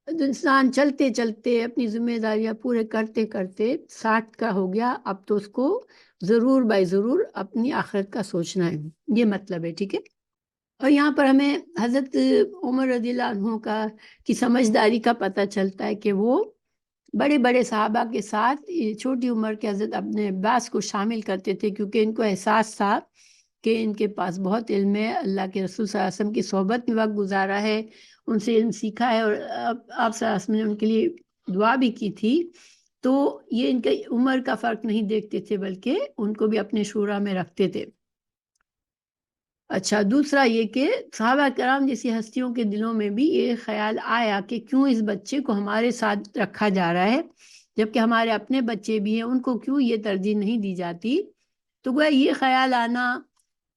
انسان چلتے چلتے اپنی ذمہ داریاں پورے کرتے کرتے 60 کا ہو گیا، اب تو اس کو ضرور بائی ضرور اپنی آخرت کا سوچنا ہے، یہ مطلب ہے، ٹھیک ہے۔ اور یہاں پر ہمیں حضرت عمر رضی اللہ عنہ کی سمجھداری کا پتہ چلتا ہے کہ وہ بڑے بڑے صحابہ کے ساتھ چھوٹی عمر کے حضرت اپنے عباس کو شامل کرتے تھے، کیونکہ ان کو احساس تھا کہ ان کے پاس بہت علم ہے، اللہ کے رسول صلی اللہ علیہ وسلم کی صحبت میں وقت گزارا ہے، ان سے علم سیکھا ہے، اور آپ صلی اللہ علیہ وسلم نے ان کے لیے دعا بھی کی تھی تو یہ ان کے عمر کا فرق نہیں دیکھتے تھے، بلکہ ان کو بھی اپنے شورا میں رکھتے تھے۔ اچھا، دوسرا یہ کہ صحابہ کرام جیسی ہستیوں کے دلوں میں بھی یہ خیال آیا کہ کیوں اس بچے کو ہمارے ساتھ رکھا جا رہا ہے، جبکہ ہمارے اپنے بچے بھی ہیں، ان کو کیوں یہ ترجیح نہیں دی جاتی۔ تو گویا یہ خیال آنا،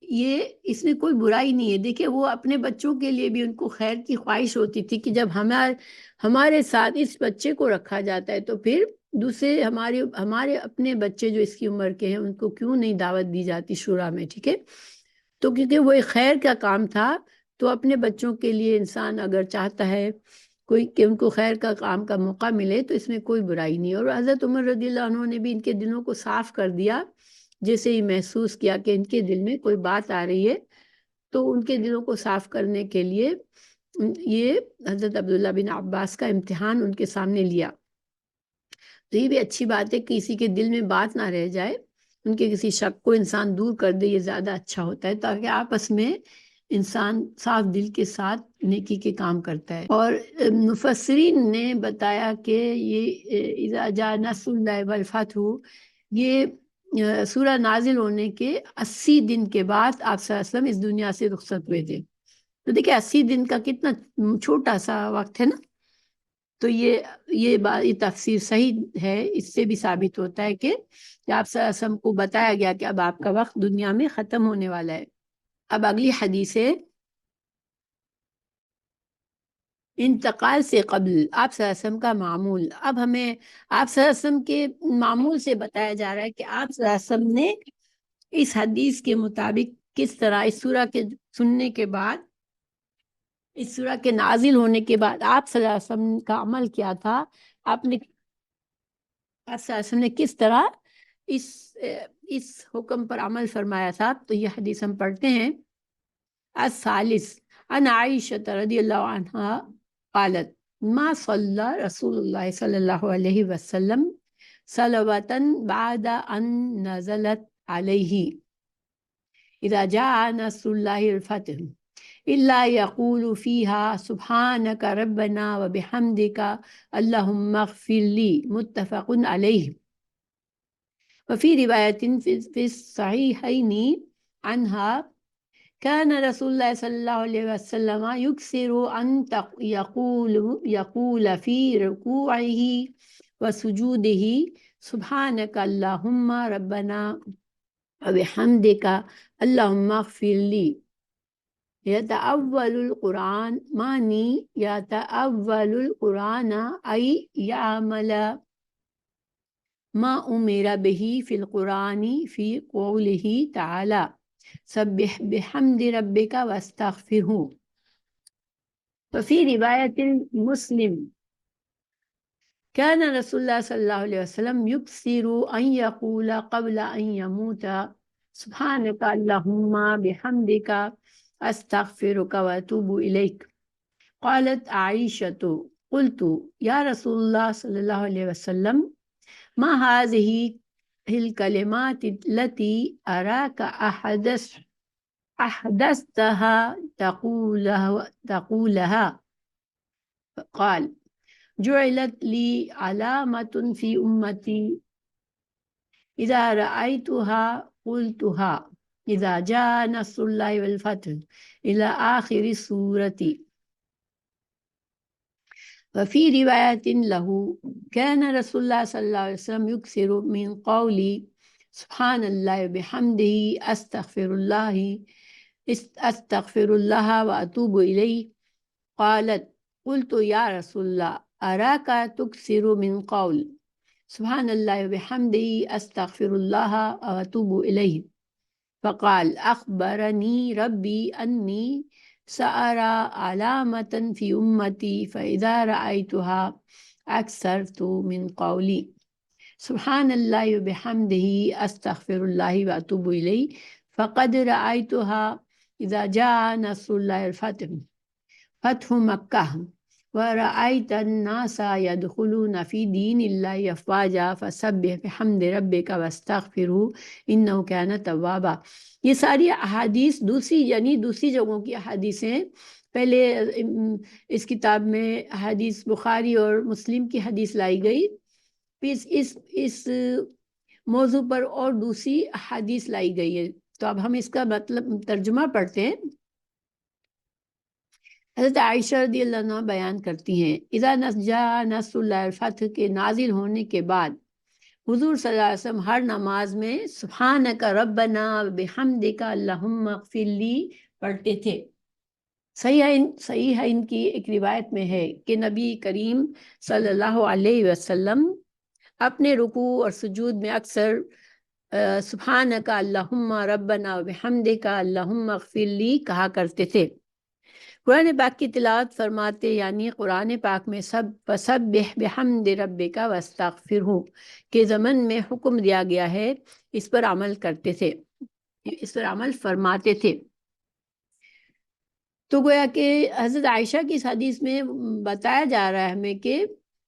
یہ اس میں کوئی برائی نہیں ہے۔ دیکھیں، وہ اپنے بچوں کے لیے بھی ان کو خیر کی خواہش ہوتی تھی کہ جب ہمارے ساتھ اس بچے کو رکھا جاتا ہے تو پھر دوسرے ہمارے اپنے بچے جو اس کی عمر کے ہیں ان کو کیوں نہیں دعوت دی جاتی شورا میں، ٹھیک ہے۔ تو کیونکہ وہ ایک خیر کا کام تھا، تو اپنے بچوں کے لیے انسان اگر چاہتا ہے کوئی کہ ان کو خیر کا کام کا موقع ملے تو اس میں کوئی برائی نہیں۔ اور حضرت عمر رضی اللہ عنہ نے بھی ان کے دلوں کو صاف کر دیا، جیسے ہی محسوس کیا کہ ان کے دل میں کوئی بات آ رہی ہے، تو ان کے دلوں کو صاف کرنے کے لیے یہ حضرت عبداللہ بن عباس کا امتحان ان کے سامنے لیا۔ تو یہ بھی اچھی بات ہے کہ کسی کے دل میں بات نہ رہ جائے، ان کے کسی شک کو انسان دور کر دے، یہ زیادہ اچھا ہوتا ہے، تاکہ آپس میں انسان صاف دل کے ساتھ نیکی کے کام کرتا ہے۔ اور مفسرین نے بتایا کہ یہ اذا جاء نصر اللہ والفتح، یہ سورہ نازل ہونے کے 80 دن کے بعد آپ صلی اللہ علیہ وسلم اس دنیا سے رخصت ہوئے تھے۔ تو دیکھیں 80 دن کا کتنا چھوٹا سا وقت ہے نا۔ تو یہ بات، یہ تفسیر صحیح ہے، اس سے بھی ثابت ہوتا ہے کہ آپ صلی اللہ علیہ وسلم کو بتایا گیا کہ اب آپ کا وقت دنیا میں ختم ہونے والا ہے۔ اب اگلی حدیث ہے، انتقال سے قبل آپ صلی اللہ علیہ وسلم کا معمول۔ اب ہمیں آپ صلی اللہ علیہ وسلم کے معمول سے بتایا جا رہا ہے کہ آپ صلی اللہ علیہ وسلم نے اس حدیث کے مطابق کس طرح اس سورہ کے سننے کے بعد، اس سورہ کے نازل ہونے کے بعد آپ صلی اللہ علیہ وسلم کا عمل کیا تھا، آپ صلی اللہ علیہ وسلم نے کس طرح اس حکم پر عمل فرمایا تھا۔ تو یہ حدیث ہم پڑھتے ہیں۔ الثالث عن عائشة رضی اللہ عنہا قالت ما صلى رسول اللہ صلی اللہ علیہ وسلم صلوة بعد ان نزلت علیہ اذا جاء نصر اللہ الفتح الا يقول فيها سبحانك ربنا وبحمدك اللهم اغفر لي، متفق علیہ۔ وفي رواية في الصحيحين عنها كان رسول الله صلى الله عليه وسلم يكثر أن يقول في ركوعه وسجوده سبحانك اللهم ربنا وبحمدك اللهم اغفر لي، يتأول القرآن، معني يتأول القرآن أي يعمل ما أمر به في القرآن في قوله تعالى سبح بحمد ربك واستغفره۔ وفي رواية مسلم كان رسول الله صلى الله عليه وسلم يكثر أن يقول قبل أن يموت سبحانك اللهم بحمدك أستغفرك وأتوب إليك۔ قالت عائشة قلت يا رسول الله صلى الله عليه وسلم ما هذه الكلمات التي أراك أحدثتها تقولها؟ قال جعلت لي علامة في أمتي إذا رأيتها قلتها إذا جاء نصر الله والفتح إلى آخر السورة۔ وفي رواية له كان رسول الله صلى الله عليه وسلم يكثر من قولي سبحان الله وبحمده أستغفر الله وأتوب إليه۔ قالت قلت يا رسول الله أراك تكثر من قول سبحان الله وبحمده أستغفر الله وأتوب إليه، فقال أخبرني ربي أني سأرى علامة في أمتي فإذا رأيتها أكثرت من قولي سبحان الله وبحمده أستغفر الله وأتوب إليه، فقد رأيتها إذا جاء نصر الله الفتح فتح مكة ورأيت الناس يدخلون في دين الله أفواجا فسبح بحمد ربك واستغفره إنه كان توابا۔ یہ ساری احادیث دوسری جگہوں کی احادیثیں، پہلے اس کتاب میں حدیث بخاری اور مسلم کی حدیث لائی گئی، پھر اس موضوع پر اور دوسری حدیث لائی گئی ہے. تو اب ہم اس کا مطلب ترجمہ پڑھتے ہیں. حضرت عائشہ رضی اللہ عنہ بیان کرتی ہیں اذا جاء نصر اللہ الفتح کے نازل ہونے کے بعد حضور صلی اللہ علیہ وسلم ہر نماز میں سبحانک ربنا بحمدک اللہم اغفر لی پڑھتے تھے. صحیح ہے ان کی ایک روایت میں ہے کہ نبی کریم صلی اللہ علیہ وسلم اپنے رکوع اور سجود میں اکثر سبحانک اللہم ربنا بحمدک اللہم اغفر لی کہا کرتے تھے. قرآن پاک کی تلاوت فرماتے یعنی قرآن پاک میں فسبح بحمد ربک واستغفرہ کے ضمن میں حکم دیا گیا ہے اس پر عمل کرتے تھے، اس پر عمل فرماتے تھے. تو گویا کہ حضرت عائشہ کی اس حدیث میں بتایا جا رہا ہے ہمیں کہ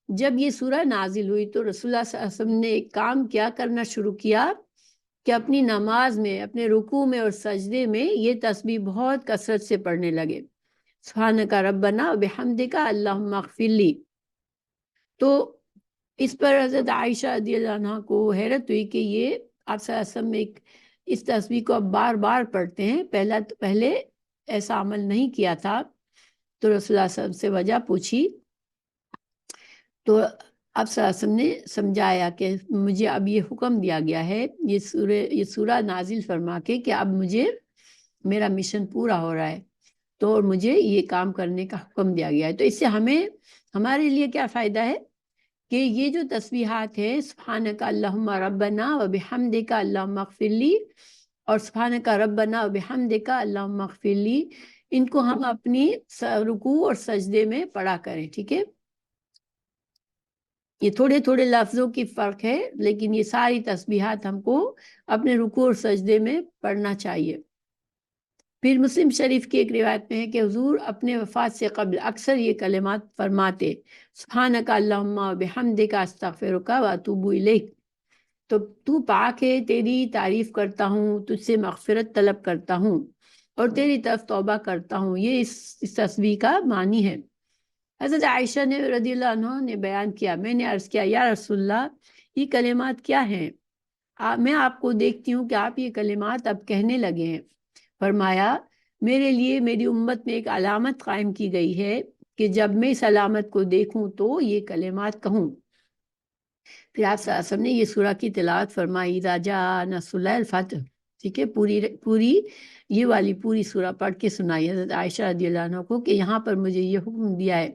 جب یہ سورہ نازل ہوئی تو رسول اللہ صلی اللہ علیہ وسلم نے ایک کام کیا کرنا شروع کیا کہ اپنی نماز میں، اپنے رکوع میں اور سجدے میں یہ تسبیح بہت کثرت سے پڑھنے لگے، سبحانک ربنا بحمدک اللہم اغفر لی. تو اس پر حضرت عائشہ رضی اللہ عنہ کو حیرت ہوئی کہ یہ آپ صلی اللہ علیہ وسلم اس تسبیح کو اب بار بار پڑھتے ہیں، پہلے ایسا عمل نہیں کیا تھا. تو رسول اللہ صلی اللہ علیہ وسلم سے وجہ پوچھی تو آپ صلی اللہ علیہ وسلم نے سمجھایا کہ مجھے اب یہ حکم دیا گیا ہے یہ سورہ نازل فرما کے کہ اب مجھے میرا مشن پورا ہو رہا ہے تو مجھے یہ کام کرنے کا حکم دیا گیا ہے. تو اس سے ہمارے لیے کیا فائدہ ہے کہ یہ جو تسبیحات ہیں سبحانک اللہم ربنا و بحمدک اللہم اغفر لی اور سبحانک ربنا و بحمدک اللہم اغفر لی، ان کو ہم اپنی رکوع اور سجدے میں پڑھا کریں. ٹھیک ہے، یہ تھوڑے تھوڑے لفظوں کی فرق ہے لیکن یہ ساری تسبیحات ہم کو اپنے رکوع اور سجدے میں پڑھنا چاہیے. پھر مسلم شریف کی ایک روایت میں ہے کہ حضور اپنے وفات سے قبل اکثر یہ کلمات فرماتے، سبحانک اللہم بحمدک استغفرک واتوب الیک. تو پاک ہے، تیری تعریف کرتا ہوں، تجھ سے مغفرت طلب کرتا ہوں اور تیری طرف توبہ کرتا ہوں. یہ اس تسبیح کا معنی ہے. حضرت عائشہ نے رضی اللہ عنہ نے بیان کیا، میں نے عرض کیا یا رسول اللہ یہ کلمات کیا ہیں؟ میں آپ کو دیکھتی ہوں کہ آپ یہ کلمات اب کہنے لگے ہیں. فرمایا میرے لیے میری امت میں ایک علامت قائم کی گئی ہے کہ جب میں اس علامت کو دیکھوں تو یہ کلمات کہوں. پھر آپ صلی اللہ علیہ وسلم نے یہ سورہ کی تلاوت فرمائی اذا جاء نصر اللہ الفتح. ٹھیک ہے، پوری یہ والی پوری سورہ پڑھ کے سنائی حضرت عائشہ رضی اللہ عنہ کو کہ یہاں پر مجھے یہ حکم دیا ہے.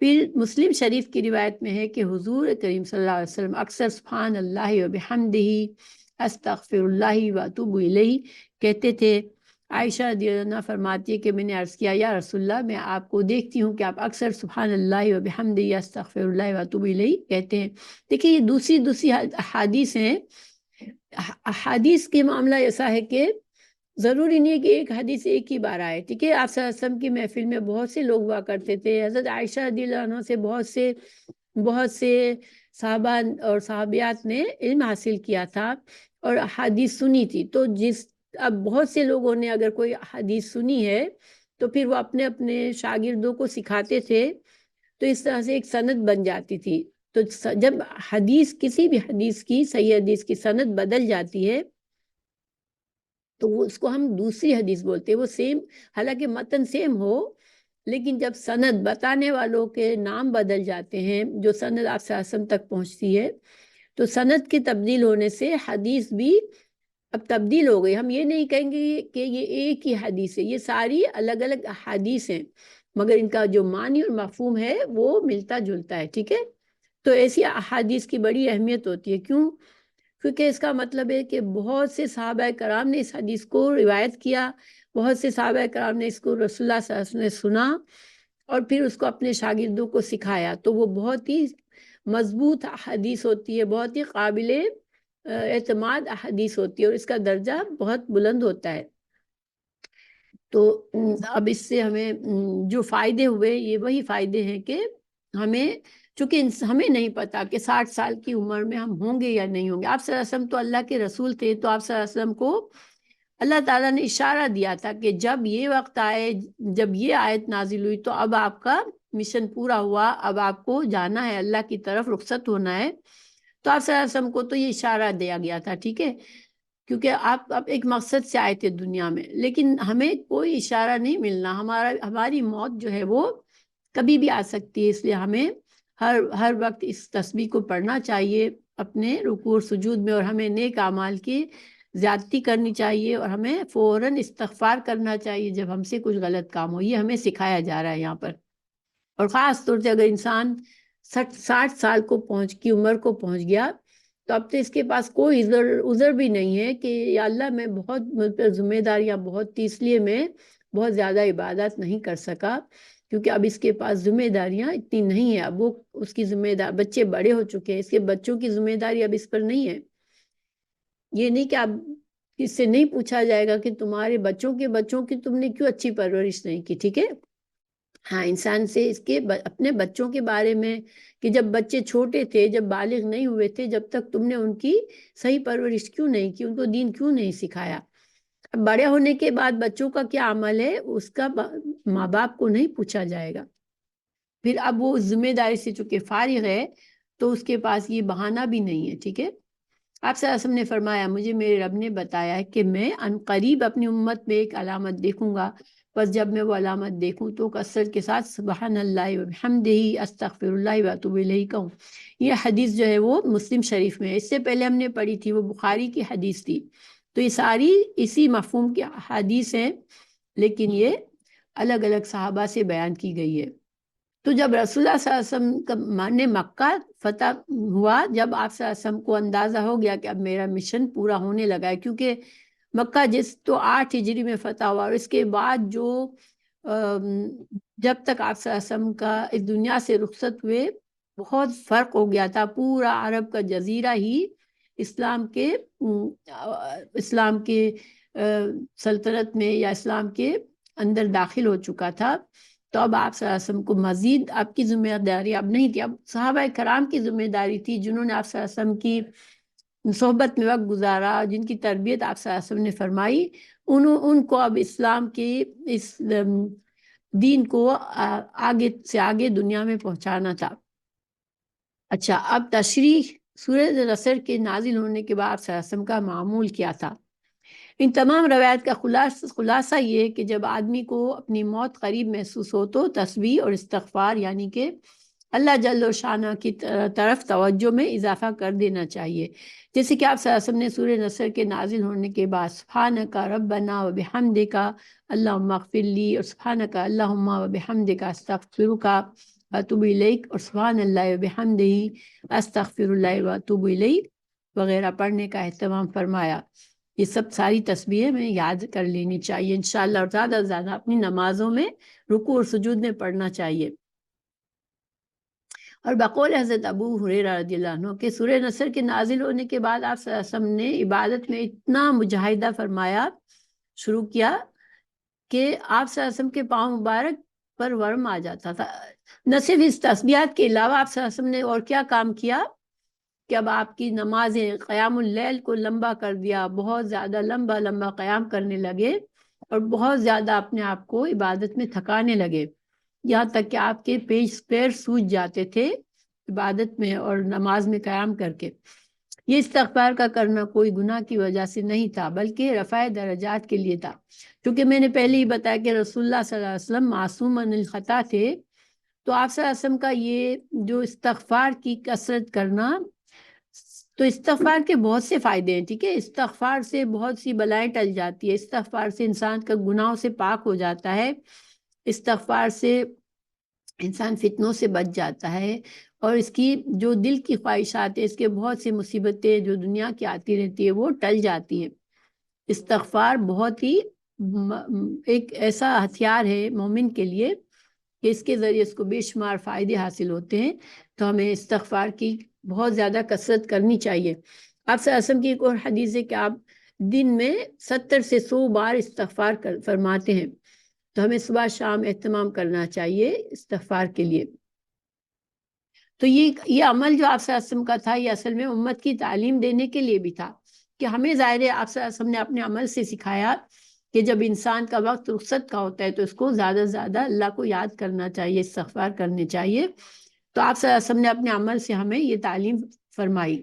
پھر مسلم شریف کی روایت میں ہے کہ حضور کریم صلی اللہ علیہ وسلم اکثر سبحان اللہ و بحمدہ استغفر اللہ واتوب الیہ کہتے تھے. عائشہ رضی اللہ عنہ فرماتی ہے کہ میں نے عرض کیا یا رسول اللہ میں آپ کو دیکھتی ہوں کہ آپ اکثر سبحان اللہ و بحمدہ استغفر اللہ واتوب الیہ کہتے ہیں. دیکھیں یہ دوسری حدیث ہیں. حدیث کے معاملہ ایسا ہے کہ ضروری نہیں ہے کہ ایک حدیث ایک ہی بار آئے. ٹھیک ہے، آپ صلی اللہ علیہ وسلم کی محفل میں بہت سے لوگ ہوا کرتے تھے. حضرت عائشہ رضی اللہ عنہ سے بہت سے صحابہ اور صحابیات نے علم حاصل کیا تھا اور حدیث سنی تھی. تو اب بہت سے لوگوں نے اگر کوئی حدیث سنی ہے تو پھر وہ اپنے اپنے شاگردوں کو سکھاتے تھے تو اس طرح سے ایک سند بن جاتی تھی. تو جب کسی بھی حدیث کی صحیح حدیث کی سند بدل جاتی ہے تو اس کو ہم دوسری حدیث بولتے ہیں. وہ سیم حالانکہ متن سیم ہو لیکن جب سند بتانے والوں کے نام بدل جاتے ہیں، جو سند آپ سے آسم تک پہنچتی ہے، تو سند کے تبدیل ہونے سے حدیث بھی اب تبدیل ہو گئی. ہم یہ نہیں کہیں گے کہ یہ ایک ہی حدیث ہے، یہ ساری الگ الگ حدیث ہیں مگر ان کا جو معنی اور مفہوم ہے وہ ملتا جلتا ہے. ٹھیک ہے، تو ایسی احادیث کی بڑی اہمیت ہوتی ہے. کیوں؟ کیونکہ اس کا مطلب ہے کہ بہت سے صحابہ کرام نے اس حدیث کو روایت کیا، بہت سے صحابہ کرام نے اس کو رسول اللہ صلی اللہ علیہ وسلم نے سنا اور پھر اس کو اپنے شاگردوں کو سکھایا. تو وہ بہت ہی مضبوط حدیث ہوتی ہے، بہت ہی قابل اعتماد حدیث ہوتی ہے اور اس کا درجہ بہت بلند ہوتا ہے. تو اب اس سے ہمیں جو فائدے ہوئے یہ وہی فائدے ہیں کہ چونکہ ہمیں نہیں پتا کہ 60 سال کی عمر میں ہم ہوں گے یا نہیں ہوں گے. آپ صلی اللہ علیہ وسلم تو اللہ کے رسول تھے، تو آپ صلی اللہ علیہ وسلم کو اللہ تعالیٰ نے اشارہ دیا تھا کہ جب یہ وقت آئے، جب یہ آیت نازل ہوئی تو اب آپ کا مشن پورا ہوا، اب آپ کو جانا ہے، اللہ کی طرف رخصت ہونا ہے. تو آپ صلی اللہ علیہ وسلم کو تو یہ اشارہ دیا گیا تھا، ٹھیک ہے، کیونکہ آپ ایک مقصد سے آئے تھے دنیا میں، لیکن ہمیں کوئی اشارہ نہیں ملنا، ہماری موت جو ہے وہ کبھی بھی آ سکتی ہے، اس لیے ہمیں ہر وقت اس تسبیح کو پڑھنا چاہیے اپنے رکوع اور سجود میں، اور ہمیں نیک اعمال کی زیادتی کرنی چاہیے، اور ہمیں فوراً استغفار کرنا چاہیے جب ہم سے کچھ غلط کام ہو. یہ ہمیں سکھایا جا رہا ہے یہاں پر. اور خاص طور سے اگر انسان 60 سال کی عمر کو پہنچ گیا تو اب تو اس کے پاس کوئی عذر بھی نہیں ہے کہ یا اللہ میں مجھ پر ذمہ داریاں بہت تھی، اس لیے میں بہت زیادہ عبادت نہیں کر سکا، کیونکہ اب اس کے پاس ذمہ داریاں اتنی نہیں ہیں. اب وہ اس کی بچے بڑے ہو چکے ہیں، اس کے بچوں کی ذمہ داری اب اس پر نہیں ہے. یہ نہیں کہ اب اس سے نہیں پوچھا جائے گا کہ تمہارے بچوں کی تم نے کیوں اچھی پرورش نہیں کی، ٹھیک ہے. ہاں، انسان سے اپنے بچوں کے بارے میں کہ جب بچے چھوٹے تھے، جب بالغ نہیں ہوئے تھے، جب تک تم نے ان کی صحیح پرورش کیوں نہیں کی، ان کو دین کیوں نہیں سکھایا. اب بڑے ہونے کے بعد بچوں کا کیا عمل ہے اس کا ماں باپ کو نہیں پوچھا جائے گا. پھر اب وہ ذمہ داری سے چونکہ فارغ ہے تو اس کے پاس یہ بہانہ بھی نہیں ہے، ٹھیک ہے. آپ صلی اللہ علیہ وسلم نے فرمایا، مجھے میرے رب نے بتایا ہے کہ میں عنقریب اپنی امت میں ایک علامت دیکھوں گا، بس جب میں وہ علامت دیکھوں تو کثرت کے ساتھ سبحان اللہ وبحمدہ استغفر اللہ واتوب الیہ کہوں. یہ حدیث جو ہے وہ مسلم شریف میں ہے، اس سے پہلے ہم نے پڑھی تھی، وہ بخاری کی حدیث تھی. تو یہ ساری اسی مفہوم کی حدیث ہیں، لیکن یہ الگ الگ صحابہ سے بیان کی گئی ہے. تو جب رسول اللہ صلی اللہ علیہ وسلم نے مکہ فتح ہوا، جب آپ صلی اللہ علیہ وسلم کو اندازہ ہو گیا کہ اب میرا مشن پورا ہونے لگا ہے، کیونکہ مکہ تو 8 ہجری میں فتح ہوا، اور اس کے بعد جب تک آپ صلی اللہ علیہ وسلم کا اس دنیا سے رخصت ہوئے بہت فرق ہو گیا تھا. پورا عرب کا جزیرہ ہی اسلام کے سلطنت میں یا اسلام کے اندر داخل ہو چکا تھا. تو اب آپ صلی اللہ علیہ وسلم کو مزید آپ کی ذمہ داری اب نہیں تھی، اب صحابہ کرام کی ذمہ داری تھی، جنہوں نے آپ صلی اللہ علیہ وسلم کی صحبت میں وقت گزارا، جن کی تربیت آپ صلی اللہ علیہ وسلم نے فرمائی، ان کو اب اسلام کی اس دین کو آگے سے آگے دنیا میں پہنچانا تھا. اچھا، اب تشریح سورۃ نصر کے نازل ہونے کے بعد آپ صلی اللہ علیہ وسلم کا معمول کیا تھا. ان تمام روایت کا خلاصہ یہ ہے کہ جب آدمی کو اپنی موت قریب محسوس ہو تو تسبیح اور استغفار یعنی کہ اللہ جل شانہ کی طرف توجہ میں اضافہ کر دینا چاہیے. جیسے کہ آپ صلی اللہ علیہ وسلم نے سورہ نصر کے نازل ہونے کے بعد سبحانک ربنا وبحمدک اللہم اغفر لی، اور سبحانک اللہم وبحمدک استغفرک واتوب الیک، اور سبحان اللہ وبحمدہ استغفر اللہ واتوب الیہ وغیرہ پڑھنے کا اہتمام فرمایا. یہ سب ساری تسبیحیں میں یاد کر لینی چاہیے انشاءاللہ، اور زیادہ سے زیادہ اپنی نمازوں میں رکوع اور سجود میں پڑھنا چاہیے. اور بقول حضرت ابو ہریرہ رضی اللہ عنہ کہ سورہ نصر کے نازل ہونے کے بعد آپ صلی اللہ علیہ وسلم نے عبادت میں اتنا مجاہدہ فرمایا، شروع کیا کہ آپ صلی اللہ علیہ وسلم کے پاؤں مبارک پر ورم آ جاتا تھا. نہ صرف اس تسبیحات کے علاوہ آپ صلی اللہ علیہ وسلم نے اور کیا کام کیا کہ اب آپ کی نمازیں قیام اللیل کو لمبا کر دیا، بہت زیادہ لمبا قیام کرنے لگے، اور بہت زیادہ اپنے آپ کو عبادت میں تھکانے لگے، یہاں تک کہ آپ کے پیر سوج جاتے تھے عبادت میں اور نماز میں قیام کر کے. یہ استغفار کا کرنا کوئی گناہ کی وجہ سے نہیں تھا، بلکہ رفع درجات کے لیے تھا. کیونکہ میں نے پہلے ہی بتایا کہ رسول اللہ صلی اللہ علیہ وسلم معصوم عن الخطا تھے، تو آپ صلی اللہ علیہ وسلم کا یہ جو استغفار کی کثرت کرنا، تو استغفار کے بہت سے فائدے ہیں، ٹھیک ہے. استغفار سے بہت سی بلائیں ٹل جاتی ہے، استغفار سے انسان کا گناہوں سے پاک ہو جاتا ہے، استغفار سے انسان فتنوں سے بچ جاتا ہے، اور اس کی جو دل کی خواہشات ہیں، اس کے بہت سی مصیبتیں جو دنیا کی آتی رہتی ہے وہ ٹل جاتی ہیں. استغفار بہت ہی ایک ایسا ہتھیار ہے مومن کے لیے کہ اس کے ذریعے اس کو بے شمار فائدے حاصل ہوتے ہیں. تو ہمیں استغفار کی بہت زیادہ کثرت کرنی چاہیے. آپ صلی اللہ علیہ وسلم کی ایک اور حدیث ہے کہ آپ دن میں 70 سے 100 بار استغفار فرماتے ہیں، تو ہمیں صبح شام اہتمام کرنا چاہیے استغفار کے لیے. تو یہ عمل جو آپ صلی اللہ علیہ وسلم کا تھا، یہ اصل میں امت کی تعلیم دینے کے لیے بھی تھا کہ ہمیں ظاہر ہے آپ صلی اللہ علیہ وسلم نے اپنے عمل سے سکھایا کہ جب انسان کا وقت رخصت کا ہوتا ہے تو اس کو زیادہ سے زیادہ اللہ کو یاد کرنا چاہیے، استغفار کرنے چاہیے. تو آپ صلی اللہ علیہ وسلم نے اپنے عمل سے ہمیں یہ تعلیم فرمائی۔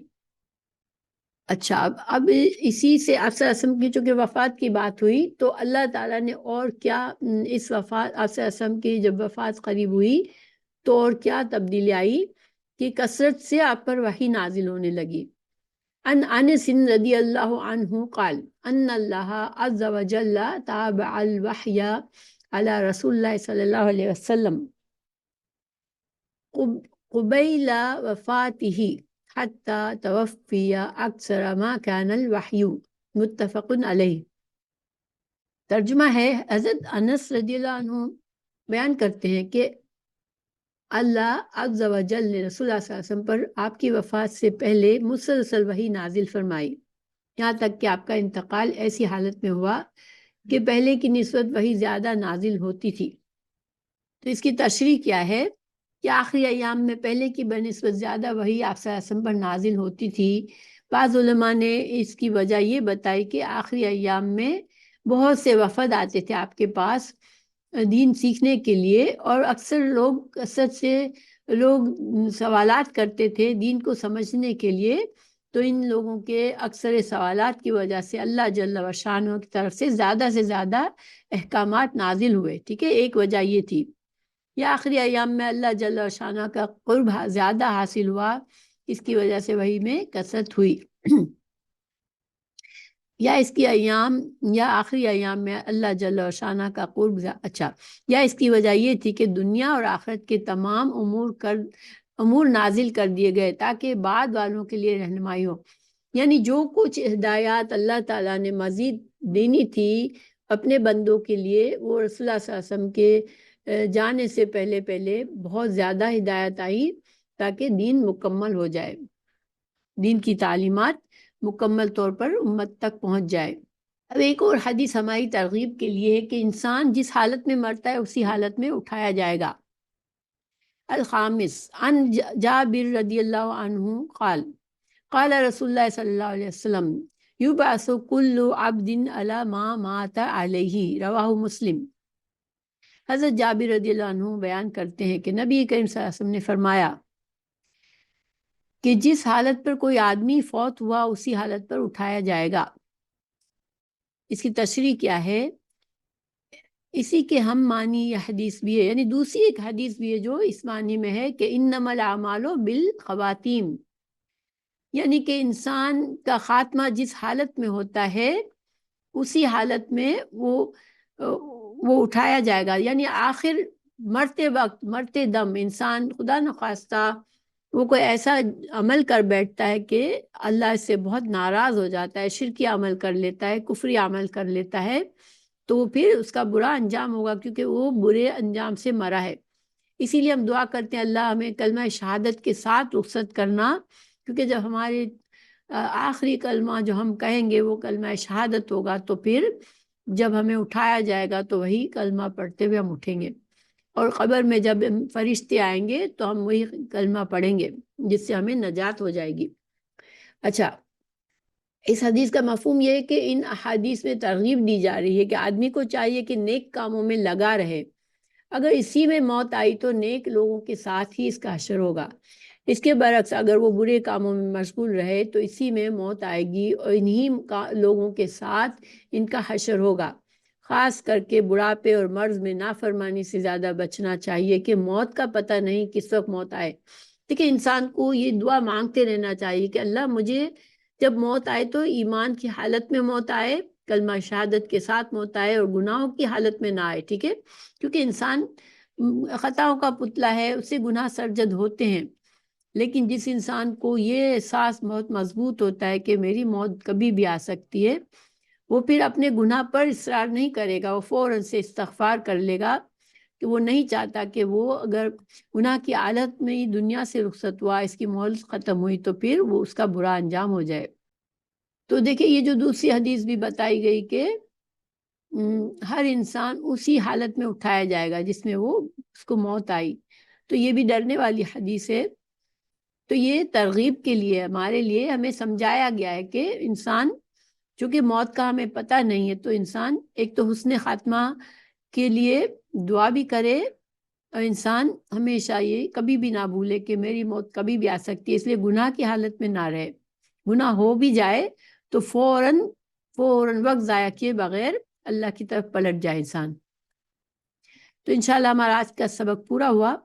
اچھا، اب اسی سے آپ صلی اللہ علیہ وسلم کی چونکہ وفات کی بات ہوئی تو اللہ تعالیٰ نے اور کیا اس وفات آپ صلی اللہ علیہ وسلم کی جب وفات قریب ہوئی تو اور کیا تبدیلی آئی کہ کثرت سے آپ پر وحی نازل ہونے لگی۔ ان انس رضی اللہ عنہ قال ان اللہ عز وجل تابع الوحی علی رسول اللہ صلی اللہ علیہ وسلم قبیل وفاتہ حتی توفی اکثر ما کان الوحی، متفق علیہ۔ ترجمہ ہے، حضرت انس رضی اللہ عنہ بیان کرتے ہیں کہ اللہ عز و جل نے رسول اللہ صلی اللہ علیہ وسلم پر آپ کی وفات سے پہلے مسلسل وحی نازل فرمائی، یہاں تک کہ آپ کا انتقال ایسی حالت میں ہوا کہ پہلے کی نسبت وحی زیادہ نازل ہوتی تھی۔ تو اس کی تشریح کیا ہے کہ آخری ایام میں پہلے کی بنسبت زیادہ وحی آپ صلی اللہ علیہ وسلم پر نازل ہوتی تھی۔ بعض علماء نے اس کی وجہ یہ بتائی کہ آخری ایام میں بہت سے وفد آتے تھے آپ کے پاس دین سیکھنے کے لیے، اور اکثر لوگ کثرت سے لوگ سوالات کرتے تھے دین کو سمجھنے کے لیے، تو ان لوگوں کے اکثر سوالات کی وجہ سے اللہ جل و شانہ کی طرف سے زیادہ احکامات نازل ہوئے۔ ٹھیک ہے، ایک وجہ یہ تھی۔ یا آخری ایام میں اللہ جل و شانہ کا قرب زیادہ حاصل ہوا، اس کی وجہ سے وحی میں کثرت ہوئی۔ یا اس کی ایام یا آخری ایام میں اللہ جل و شانہ کا قرب اچھا، یا اس کی وجہ یہ تھی کہ دنیا اور آخرت کے تمام امور نازل کر دیے گئے تاکہ بعد والوں کے لیے رہنمائی ہو، یعنی جو کچھ ہدایات اللہ تعالیٰ نے مزید دینی تھی اپنے بندوں کے لیے، وہ رسول اللہ صلی اللہ علیہ وسلم کے جانے سے پہلے بہت زیادہ ہدایت آئی تاکہ دین مکمل ہو جائے، دین کی تعلیمات مکمل طور پر امت تک پہنچ جائے۔ اب ایک اور حدیث ہماری ترغیب کے لیے ہے کہ انسان جس حالت میں مرتا ہے اسی حالت میں اٹھایا جائے گا۔ الخامس عن جابر رضی اللہ عنہ قال قال رسول اللہ صلی اللہ علیہ وسلم یبعث کل عبد علی ما مات علیہ، رواہ مسلم۔ حضرت جابر رضی اللہ عنہ بیان کرتے ہیں کہ نبی کریم صلی اللہ علیہ وسلم نے فرمایا کہ جس حالت پر کوئی آدمی فوت ہوا اسی حالت پر اٹھایا جائے گا۔ اس کی تشریح کیا ہے؟ اسی کے ہم معنی یہ حدیث بھی ہے، یعنی دوسری ایک حدیث بھی ہے جو اس معنی میں ہے کہ انما الاعمال بالخواتیم، یعنی کہ انسان کا خاتمہ جس حالت میں ہوتا ہے اسی حالت میں وہ اٹھایا جائے گا، یعنی آخر مرتے وقت مرتے دم انسان خدا نخواستہ وہ کوئی ایسا عمل کر بیٹھتا ہے کہ اللہ اس سے بہت ناراض ہو جاتا ہے، شرکی عمل کر لیتا ہے، کفری عمل کر لیتا ہے، تو پھر اس کا برا انجام ہوگا کیونکہ وہ برے انجام سے مرا ہے۔ اسی لیے ہم دعا کرتے ہیں اللہ ہمیں کلمہ شہادت کے ساتھ رخصت کرنا، کیونکہ جب ہمارے آخری کلمہ جو ہم کہیں گے وہ کلمہ شہادت ہوگا تو پھر جب ہمیں اٹھایا جائے گا تو وہی کلمہ پڑھتے ہوئے ہم اٹھیں گے، اور قبر میں جب فرشتے آئیں گے تو ہم وہی کلمہ پڑھیں گے جس سے ہمیں نجات ہو جائے گی۔ اچھا، اس حدیث کا مفہوم یہ ہے کہ ان احادیث میں ترغیب دی جا رہی ہے کہ آدمی کو چاہیے کہ نیک کاموں میں لگا رہے، اگر اسی میں موت آئی تو نیک لوگوں کے ساتھ ہی اس کا حشر ہوگا، اس کے برعکس اگر وہ برے کاموں میں مشغول رہے تو اسی میں موت آئے گی اور انہی لوگوں کے ساتھ ان کا حشر ہوگا۔ خاص کر کے بڑھاپے اور مرض میں نافرمانی سے زیادہ بچنا چاہیے کہ موت کا پتہ نہیں کس وقت موت آئے۔ دیکھیں، انسان کو یہ دعا مانگتے رہنا چاہیے کہ اللہ مجھے جب موت آئے تو ایمان کی حالت میں موت آئے، کلمہ شہادت کے ساتھ موت آئے، اور گناہوں کی حالت میں نہ آئے۔ ٹھیک ہے، کیونکہ انسان خطاؤں کا پتلا ہے، اس سے گناہ سرزد ہوتے ہیں، لیکن جس انسان کو یہ احساس بہت مضبوط ہوتا ہے کہ میری موت کبھی بھی آ سکتی ہے، وہ پھر اپنے گناہ پر اصرار نہیں کرے گا، وہ فوراً سے استغفار کر لے گا کہ وہ نہیں چاہتا کہ وہ اگر گناہ کی حالت میں ہی دنیا سے رخصت ہوا، اس کی مہلت ختم ہوئی تو پھر وہ اس کا برا انجام ہو جائے۔ تو دیکھیں، یہ جو دوسری حدیث بھی بتائی گئی کہ ہر انسان اسی حالت میں اٹھایا جائے گا جس میں وہ اس کو موت آئی، تو یہ بھی ڈرنے والی حدیث ہے۔ تو یہ ترغیب کے لیے ہمارے لیے ہمیں سمجھایا گیا ہے کہ انسان چونکہ موت کا ہمیں پتہ نہیں ہے تو انسان ایک تو حسن خاتمہ کے لیے دعا بھی کرے اور انسان ہمیشہ یہ کبھی بھی نہ بھولے کہ میری موت کبھی بھی آ سکتی ہے، اس لیے گناہ کی حالت میں نہ رہے. گناہ ہو بھی جائے تو فوراً وقت ضائع کیے بغیر اللہ کی طرف پلٹ جائے انسان. تو انشاءاللہ ہمارا آج کا سبق پورا ہوا.